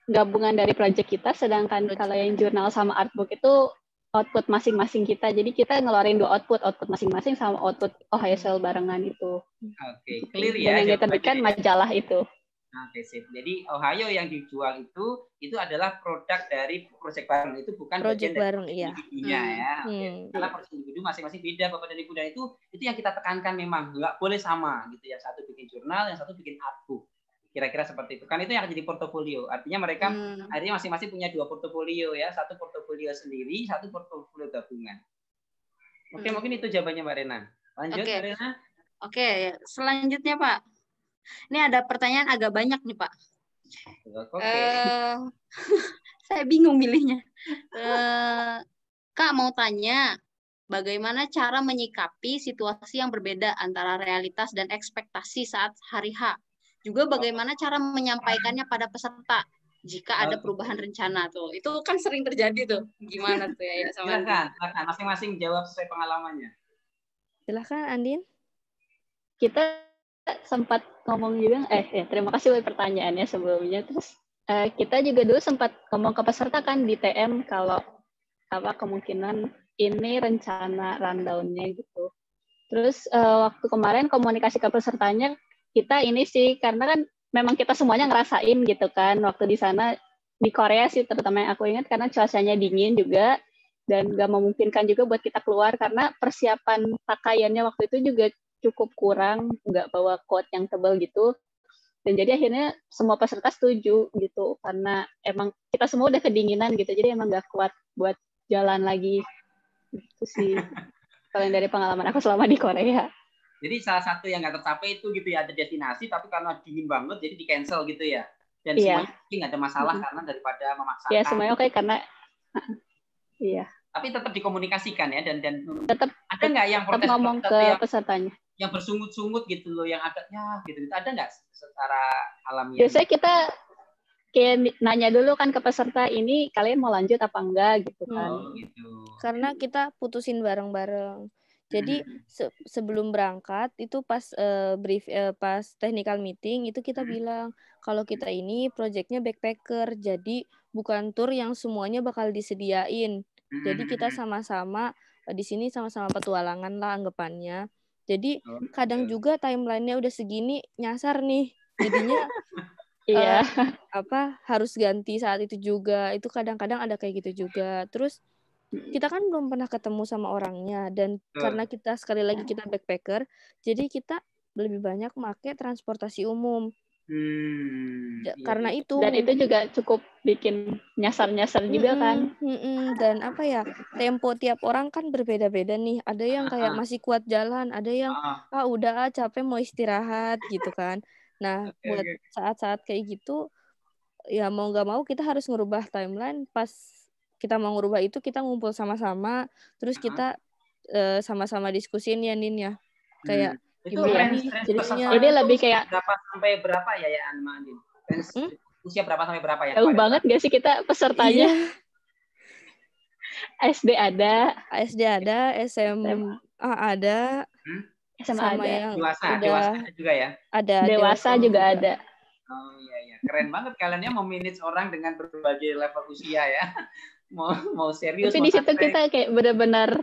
gabungan dari project kita, sedangkan kalau yang jurnal sama artbook itu output masing-masing kita. Jadi kita ngeluarin 2 output masing-masing sama output Ohio Soil barengan itu. Oke, clear ya. Dan yang diterbitkan majalah itu. Oke, sip. Jadi Ohio yang dijual itu adalah produk dari project bareng. Itu bukan project bagian bareng, dari iya. individunya ya. Karena project individu masing-masing beda Bapak dan Ibu, dan itu yang kita tekankan, memang nggak boleh sama gitu ya. Satu bikin jurnal, yang satu bikin artbook. Kira-kira seperti itu. Kan itu yang jadi portofolio. Artinya mereka akhirnya masing-masing punya 2 portofolio ya. Satu portofolio sendiri, satu portofolio gabungan. Oke, mungkin itu jawabannya Mbak Rena. Lanjut Mbak Rena. Oke, selanjutnya Pak. Ini ada pertanyaan agak banyak nih Pak. Saya bingung milihnya. Kak mau tanya, bagaimana cara menyikapi situasi yang berbeda antara realitas dan ekspektasi saat hari H? Juga bagaimana cara menyampaikannya pada peserta jika ada perubahan rencana tuh? Itu kan sering terjadi tuh. Gimana tuh ya? Silakan, masing-masing jawab sesuai pengalamannya. Silakan Andin. Kita sempat ngomong juga, terima kasih buat pertanyaannya sebelumnya. Terus kita juga dulu sempat ngomong ke peserta kan di TM kalau kemungkinan ini rencana rundown-nya gitu. Terus waktu kemarin komunikasi ke pesertanya kita ini sih, karena kan memang kita semuanya ngerasain gitu kan waktu di sana di Korea sih, terutama yang aku ingat karena cuacanya dingin juga dan nggak memungkinkan juga buat kita keluar karena persiapan pakaiannya waktu itu juga cukup kurang, nggak bawa coat yang tebal gitu. Dan jadi akhirnya semua peserta setuju gitu karena emang kita semua udah kedinginan gitu, jadi emang nggak kuat buat jalan lagi. Itu sih kalau dari pengalaman aku selama di Korea. Jadi salah satu yang nggak tercapai itu gitu ya, ada destinasi tapi karena dingin banget jadi di cancel gitu ya. Dan semuanya nggak ada masalah karena daripada memaksakan. Iya, semuanya oke karena iya. Tapi tetap dikomunikasikan ya, dan tetap ada nggak yang protes ngomong ke pesertanya yang bersungut-sungut gitu loh, yang agaknya gitu, ada nggak secara alamiah? Biasanya kita kayak nanya dulu kan ke peserta, ini kalian mau lanjut apa enggak gitu kan. Gitu. Karena kita putusin bareng-bareng. Jadi sebelum berangkat itu pas pas technical meeting itu kita bilang kalau kita ini projectnya backpacker, jadi bukan tour yang semuanya bakal disediain. Jadi kita sama-sama di sini sama-sama petualangan lah anggapannya. Jadi kadang juga timelinenya udah segini nyasar nih, jadinya iya harus ganti saat itu juga. Itu kadang-kadang ada kayak gitu juga. Terus kita kan belum pernah ketemu sama orangnya, dan karena kita sekali lagi kita backpacker, jadi kita lebih banyak pakai transportasi umum. Karena itu. Dan itu juga cukup bikin nyasar-nyasar juga kan. Dan tempo tiap orang kan berbeda-beda nih. Ada yang kayak masih kuat jalan, ada yang udah capek mau istirahat gitu kan. Nah, buat saat-saat kayak gitu, ya mau nggak mau kita harus ngerubah timeline. Pas kita mau ngerubah itu, kita ngumpul sama-sama, terus kita sama-sama diskusin ya, Nin ya. Kayak itu range jadi lebih kayak berapa sampai berapa ya Andin? Usia berapa sampai berapa ya? Jauh banget gak sih kita pesertanya? SD ada, SMA ada, SMA sama ada. Yang dewasa juga ya? Ada. Dewasa juga ada. Oh iya, keren banget kalian ya memanage orang dengan berbagai level usia ya. mau serius. Tapi di situ kita kayak benar-benar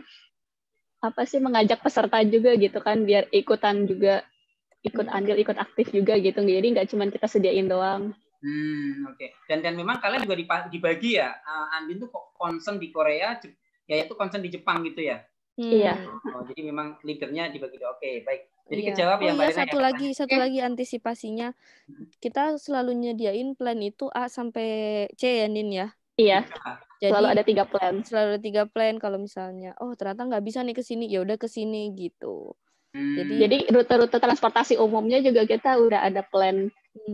mengajak peserta juga gitu kan, biar ikutan juga, ikut andil, ikut aktif juga gitu. Jadi nggak cuma kita sediain doang. Oke. Dan memang kalian juga dibagi ya. Andin tuh concern di Korea, ya itu concern di Jepang gitu ya. Iya. Jadi memang leadernya dibagi. Oke, baik. Jadi Iya. kejawab ya Mbak Rina. Satu lagi antisipasinya. Kita selalu nyediain plan itu A sampai C ya, Nin ya? Iya. Jadi selalu ada 3 plan. Selalu ada 3 plan. Kalau misalnya, ternyata nggak bisa nih ke sini, ya udah ke sini gitu. Jadi rute-rute transportasi umumnya juga kita udah ada plan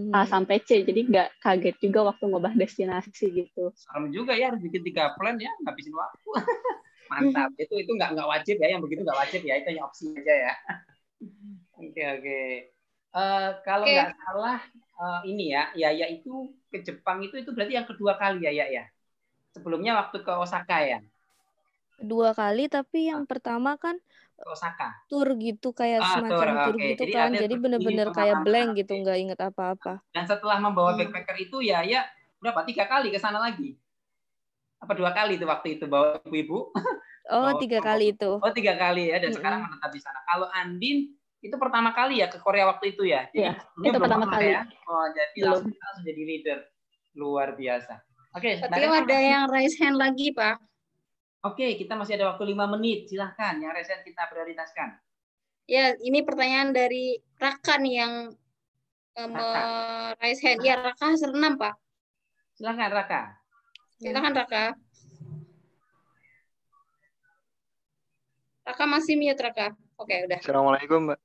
A sampai C. Jadi nggak kaget juga waktu ngubah destinasi gitu. Serem juga ya, harus bikin 3 plan ya, ngabisin waktu. Mantap. Itu nggak wajib ya, yang begitu nggak wajib ya, itu yang opsi aja ya. Oke. Kalau nggak salah ini ya, Yaya itu ke Jepang itu berarti yang kedua kali ya. Sebelumnya waktu ke Osaka ya. 2 kali, tapi yang pertama kan ke Osaka. Tur gitu, kayak semacam tur gitu kan. Jadi bener-bener kayak blank gitu, nggak inget apa-apa. Dan setelah membawa backpacker itu Yaya berapa? 3 kali ke sana lagi? Apa 2 kali itu waktu itu bawa ibu-ibu? 3 kali itu. 3 kali ya, dan sekarang menetap di sana. Kalau Andin itu pertama kali ya ke Korea waktu itu ya? Iya, itu pertama kali. Ya? Jadi langsung jadi leader. Luar biasa. Oke. Berarti ada yang raise hand lagi, Pak. Oke, kita masih ada waktu 5 menit. Silahkan, yang raise hand kita prioritaskan. Ya, ini pertanyaan dari Raka nih yang raise hand. Ya, Raka 6, Pak. Silahkan, Raka. Silahkan, Raka. Raka masih mute, Raka. Oke, udah. Assalamualaikum, Mbak.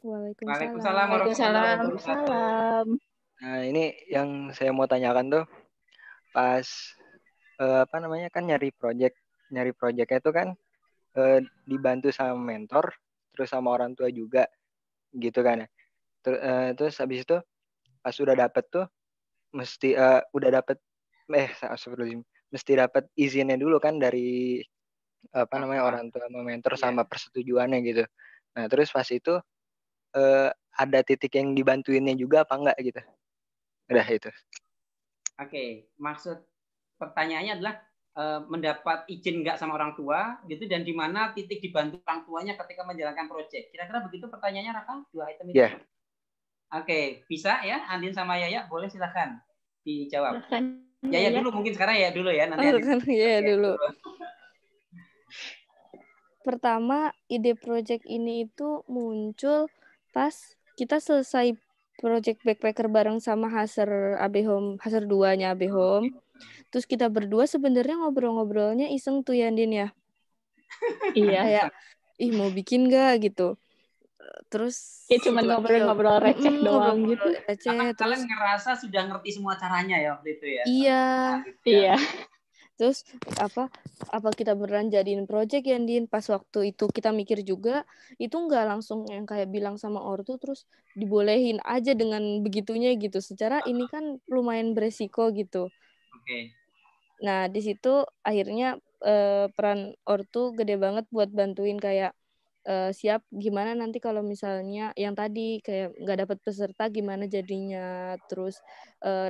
Waalaikumsalam. Waalaikumsalam. Nah, ini yang saya mau tanyakan tuh, pas kan nyari projectnya itu kan dibantu sama mentor, terus sama orang tua juga, gitu kan ya. Terus habis itu pas udah dapet tuh mesti mesti dapat izinnya dulu kan dari orang tua sama mentor sama persetujuannya gitu. Nah terus pas itu ada titik yang dibantuinnya juga apa enggak gitu? Udah itu. Oke, maksud pertanyaannya adalah mendapat izin enggak sama orang tua gitu, dan di mana titik dibantu orang tuanya ketika menjalankan proyek. Kira-kira begitu pertanyaannya, Raka? 2 item itu. Iya. Oke, bisa ya Andin sama Yaya, boleh silakan dijawab. Silahkan, Yaya dulu, mungkin sekarang ya dulu ya, nanti Yaya dulu. Pertama, ide project ini itu muncul pas kita selesai project backpacker bareng sama Haser Abehome, Haser 2-nya Abehome. Terus kita berdua sebenarnya ngobrol-ngobrolnya iseng tuh ya, Andin ya. Iya. Kayak, mau bikin nggak gitu. Terus cuma ngobrol-ngobrol receh doang gitu. Karena terus kalian ngerasa sudah ngerti semua caranya ya waktu itu ya. Iya. Terus apa kita beneran jadiin project ya, Din? Pas waktu itu kita mikir juga, itu nggak langsung yang kayak bilang sama ortu terus dibolehin aja dengan begitunya gitu. Secara ini kan lumayan beresiko gitu. Oke. Nah, di situ akhirnya peran ortu gede banget buat bantuin kayak siap gimana nanti kalau misalnya yang tadi kayak nggak dapat peserta gimana jadinya, terus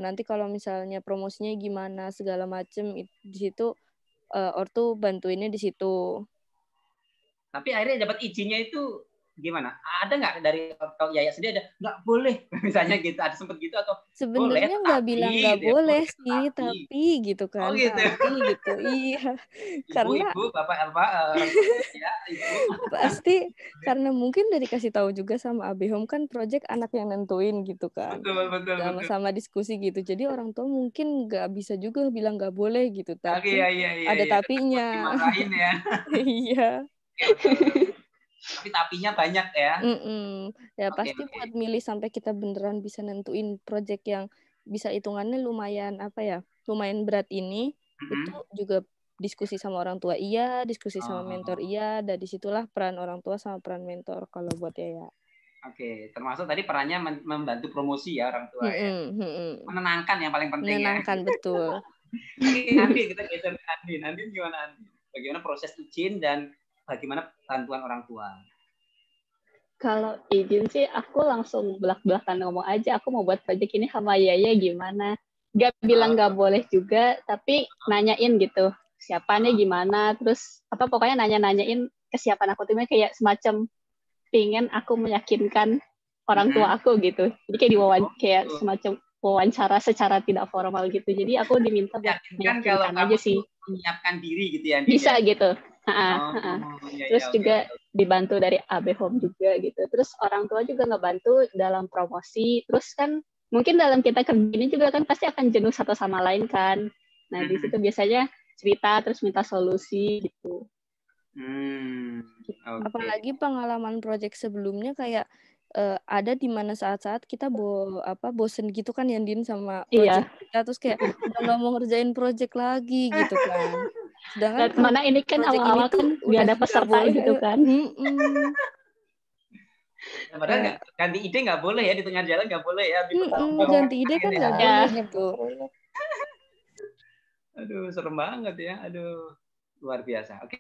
nanti kalau misalnya promosinya gimana segala macem di situ ortu bantuinnya di situ. Tapi akhirnya dapat izinnya itu gimana? Ada nggak dari kalau Yaya sendiri ada nggak boleh misalnya gitu, ada sempet gitu atau sebenarnya nggak bilang nggak gitu boleh ya, sih tapi gitu kan. gitu. Tapi gitu iya. Karena ibu bapak ya ibu pasti karena mungkin dari kasih tahu juga sama Abehome kan project anak yang nentuin gitu kan. Betul. Sama diskusi gitu. Jadi orang tua mungkin nggak bisa juga bilang nggak boleh gitu. Tapi iya, ada tapinya. Dimarahin ya. Iya. Tapi tapinya banyak ya. Ya pasti buat milih sampai kita beneran bisa nentuin project yang bisa hitungannya lumayan lumayan berat ini, itu juga diskusi sama orang tua diskusi sama mentor dan disitulah peran orang tua sama peran mentor kalau buat ya. Oke, termasuk tadi perannya membantu promosi ya orang tua ya. Menenangkan yang paling penting. Menenangkan betul. Nanti kita geser ke Andin gimana Andin? Bagaimana proses izin dan bagaimana bantuan orang tua? Kalau izin sih aku langsung belak-belakan ngomong aja, aku mau buat project ini sama Yaya gimana. Gak bilang gak boleh juga, tapi nanyain gitu. Siapanya gimana, terus pokoknya nanya-nanyain kesiapan aku timnya kayak semacam pengen aku meyakinkan orang tua aku gitu. Jadi kayak kayak semacam wawancara secara tidak formal gitu. Jadi aku diminta buat meyakinkan aja sih. Menyiapkan diri gitu ya. Bisa ya? gitu. Terus juga dibantu dari AB Home juga gitu. Terus orang tua juga ngebantu dalam promosi. Terus kan mungkin dalam kita kerja ini juga kan pasti akan jenuh satu sama lain kan. Nah di situ biasanya cerita terus minta solusi gitu. Apalagi pengalaman project sebelumnya kayak ada di mana saat-saat kita bosen gitu kan Yandin sama project kita, terus kayak udah nggak mau ngerjain project lagi gitu kan. Sedangkan mana ini kan awal-awal kan nggak ada peserta gitu kan. Padahal ganti ide nggak boleh ya, di tengah jalan nggak boleh ya. Ganti ide kan nggak boleh gitu. Aduh, serem banget ya. Aduh, luar biasa. Oke.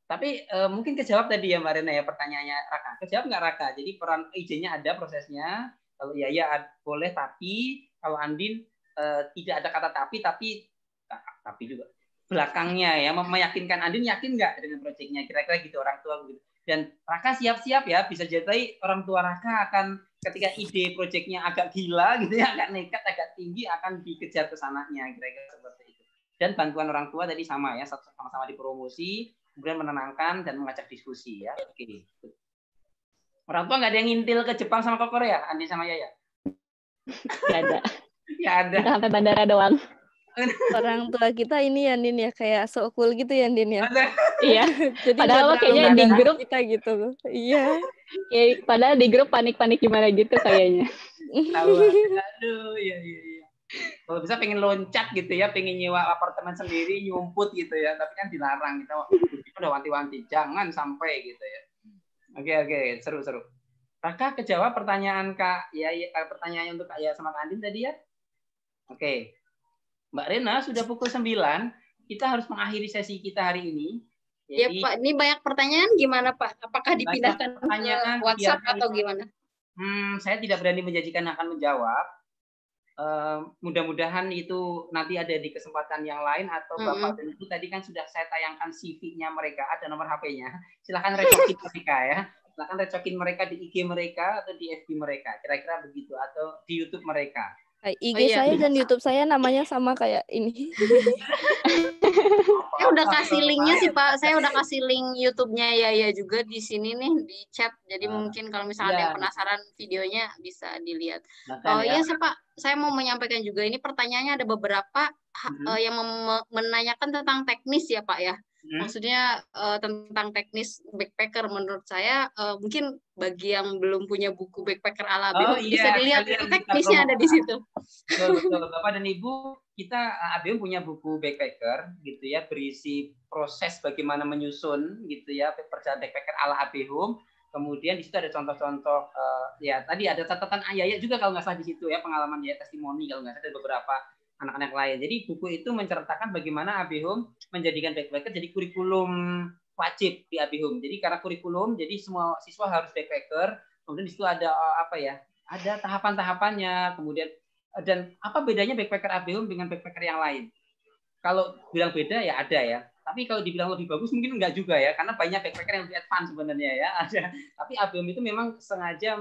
Tapi mungkin kejawab tadi ya Mbak Rena ya, pertanyaannya Raka. Kejawab nggak Raka? Jadi peran ide-nya ada, prosesnya. Kalau Yaya boleh, tapi kalau Andin tidak ada kata tapi juga belakangnya ya, meyakinkan Andin yakin nggak dengan proyeknya, kira-kira gitu orang tua gitu. Dan Raka siap-siap ya, bisa jadi orang tua Raka akan ketika ide proyeknya agak gila gitu ya, agak nekat, agak tinggi, akan dikejar ke sananya, kira-kira seperti itu. Dan bantuan orang tua tadi sama ya, sama-sama dipromosi, kemudian menenangkan dan mengajak diskusi ya. Oke. Orang tua nggak ada yang ngintil ke Jepang sama ke Korea, Andi sama Yaya? Nggak ada. Nggak ada. Kita sampai bandara doang. Orang tua kita ini ya Din ya, kayak so cool gitu ya Din ya. Iya. Jadi padahal kayaknya di grup kita gitu. Iya. Padahal di grup panik-panik gimana gitu kayaknya. Aduh, iya. Kalau bisa pengen loncat gitu ya, pengen nyewa apartemen sendiri, nyumput gitu ya, tapi kan dilarang. Kita udah wanti-wanti, jangan sampai gitu ya. Oke, seru. Raka kejawab pertanyaan Kak Yaya, pertanyaan untuk Kak Yaya sama Kak Andin tadi ya? Oke. Mbak Rena, sudah pukul 9, kita harus mengakhiri sesi kita hari ini. Jadi, ya Pak, ini banyak pertanyaan gimana Pak? Apakah dipindahkan ke WhatsApp atau gimana? Saya tidak berani menjanjikan akan menjawab. Mudah-mudahan itu nanti ada di kesempatan yang lain, atau Bapak dan Ibu tadi kan sudah saya tayangkan CV-nya mereka, ada nomor HP-nya. Silahkan recokin mereka ya. Silahkan recokin mereka di IG mereka atau di FB mereka. Kira-kira begitu, atau di YouTube mereka. IG saya dan YouTube saya namanya sama kayak ini. Saya udah kasih linknya sih Pak. Saya udah kasih link YouTube-nya Yaya juga di sini nih di chat. Jadi mungkin kalau misalnya ada yang penasaran videonya bisa dilihat. Ya Pak, saya mau menyampaikan juga ini pertanyaannya ada beberapa yang menanyakan tentang teknis ya Pak ya. Maksudnya tentang teknis backpacker. Menurut saya mungkin bagi yang belum punya buku backpacker ala ABHOM bisa dilihat itu teknisnya ada di situ. Betul. Bapak dan Ibu, kita ABHOM punya buku backpacker gitu ya, berisi proses bagaimana menyusun gitu ya perjalanan backpacker ala ABHOM. Kemudian di situ ada contoh-contoh ya tadi ada catatan Yaya juga kalau nggak salah di situ ya, pengalaman Yaya, testimoni kalau nggak salah, ada beberapa anak-anak lain. Jadi buku itu menceritakan bagaimana ABHOM menjadikan backpacker jadi kurikulum wajib di ABHOM. Jadi karena kurikulum, jadi semua siswa harus backpacker. Kemudian di situ ada ada tahapan-tahapannya. Kemudian dan apa bedanya backpacker ABHOM dengan backpacker yang lain? Kalau bilang beda ya ada ya. Tapi kalau dibilang lebih bagus mungkin enggak juga ya, karena banyak backpacker yang lebih advance sebenarnya ya. Tapi ABHOM itu memang sengaja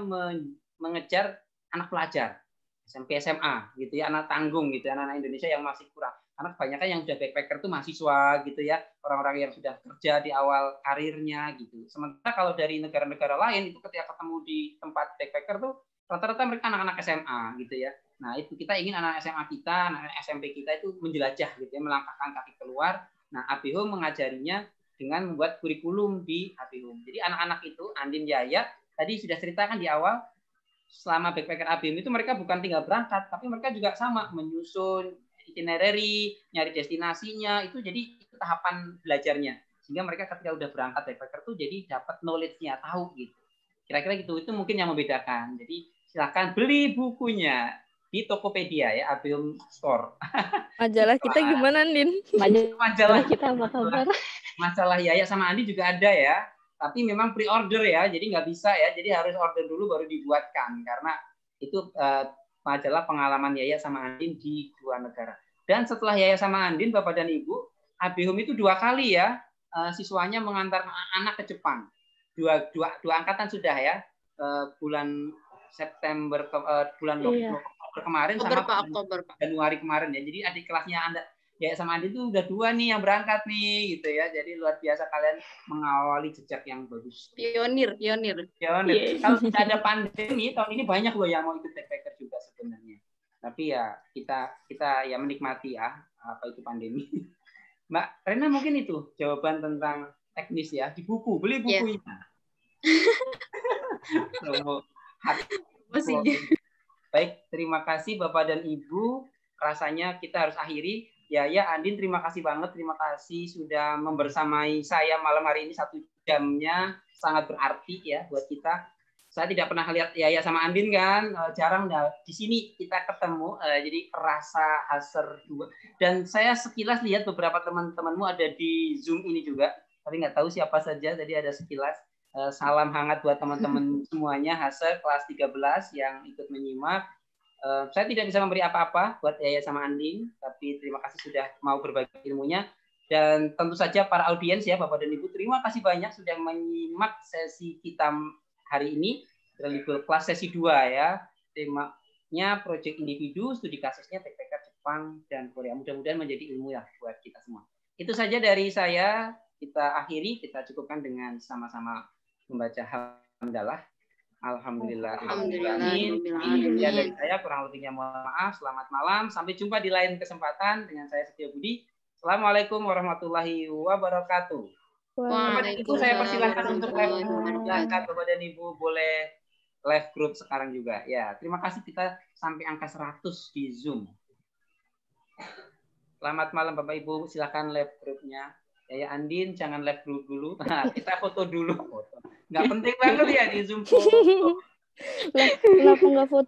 mengejar anak pelajar. SMP SMA gitu ya, anak tanggung gitu, anak-anak Indonesia yang masih kurang, karena kebanyakan yang sudah backpacker itu mahasiswa gitu ya, orang-orang yang sudah kerja di awal karirnya gitu. Sementara kalau dari negara-negara lain itu ketika ketemu di tempat backpacker tuh rata-rata mereka anak-anak SMA gitu ya. Nah itu kita ingin anak SMA kita, anak SMP kita itu menjelajah gitu ya, melangkahkan kaki keluar. Nah ABHOM mengajarinya dengan membuat kurikulum di ABHOM. Jadi anak-anak itu, Andin, Yaya tadi sudah ceritakan di awal, selama backpacker ABHOM itu mereka bukan tinggal berangkat, tapi mereka juga sama menyusun itinerary, nyari destinasinya, itu jadi itu tahapan belajarnya. Sehingga mereka ketika udah berangkat backpacker tuh jadi dapat knowledge-nya, tahu gitu. Kira-kira gitu, itu mungkin yang membedakan. Jadi silakan beli bukunya di Tokopedia ya, ABHOM Store. Majalah kita gimana, Andin? Majalah kita apa kabar? Masalah Yaya sama Andi juga ada ya. Tapi memang pre-order ya, jadi nggak bisa ya. Jadi harus order dulu baru dibuatkan, karena itu majalah pengalaman Yaya sama Andin di 2 negara. Dan setelah Yaya sama Andin, Bapak dan Ibu, ABHOM itu 2 kali ya siswanya mengantar anak ke Jepang. Dua angkatan sudah ya, bulan September bulan Oktober kemarin sama Januari kemarin ya. Jadi adik kelasnya Anda ya sama Andi itu udah 2 nih yang berangkat nih gitu ya. Jadi luar biasa kalian mengawali jejak yang bagus. Pionir. Kalau tidak ada pandemi tahun ini banyak loh yang mau ikut backpacker juga sebenarnya. Tapi ya kita ya menikmati ya apa itu pandemi. Mbak Rena mungkin itu jawaban tentang teknis ya di buku, beli bukunya. Baik, terima kasih Bapak dan Ibu. Rasanya kita harus akhiri. Ya, Andin, terima kasih banget. Terima kasih sudah membersamai saya malam hari ini 1 jamnya. Sangat berarti ya buat kita. Saya tidak pernah lihat Yaya sama Andin kan. Jarang di sini kita ketemu. Jadi rasa haser dua. Dan saya sekilas lihat beberapa teman-temanmu ada di Zoom ini juga. Tapi nggak tahu siapa saja. Jadi ada sekilas. Salam hangat buat teman-teman semuanya. Haser kelas 13 yang ikut menyimak. Saya tidak bisa memberi apa-apa buat Yaya sama Andin, tapi terima kasih sudah mau berbagi ilmunya. Dan tentu saja para audiens ya, Bapak dan Ibu, terima kasih banyak sudah menyimak sesi kita hari ini, kelas sesi 2 ya. Temanya proyek individu, studi kasusnya backpacker Jepang dan Korea. Mudah-mudahan menjadi ilmu ya buat kita semua. Itu saja dari saya, kita akhiri, kita cukupkan dengan sama-sama membaca hamdalah. Alhamdulillah. Ya, dari saya kurang lebihnya mohon maaf. Selamat malam. Sampai jumpa di lain kesempatan dengan saya Setia Budi. Assalamualaikum warahmatullahi wabarakatuh. Bapak dan Ibu saya persilahkan untuk live group. Silakan Bapak dan Ibu boleh live group sekarang juga. Ya, terima kasih kita sampai angka 100 di Zoom. Selamat malam Bapak Ibu. Silakan live grupnya. Ya Andin, jangan live group dulu. Nah, kita foto dulu. Nggak penting banget ya di Zoom foto. Kenapa nggak foto?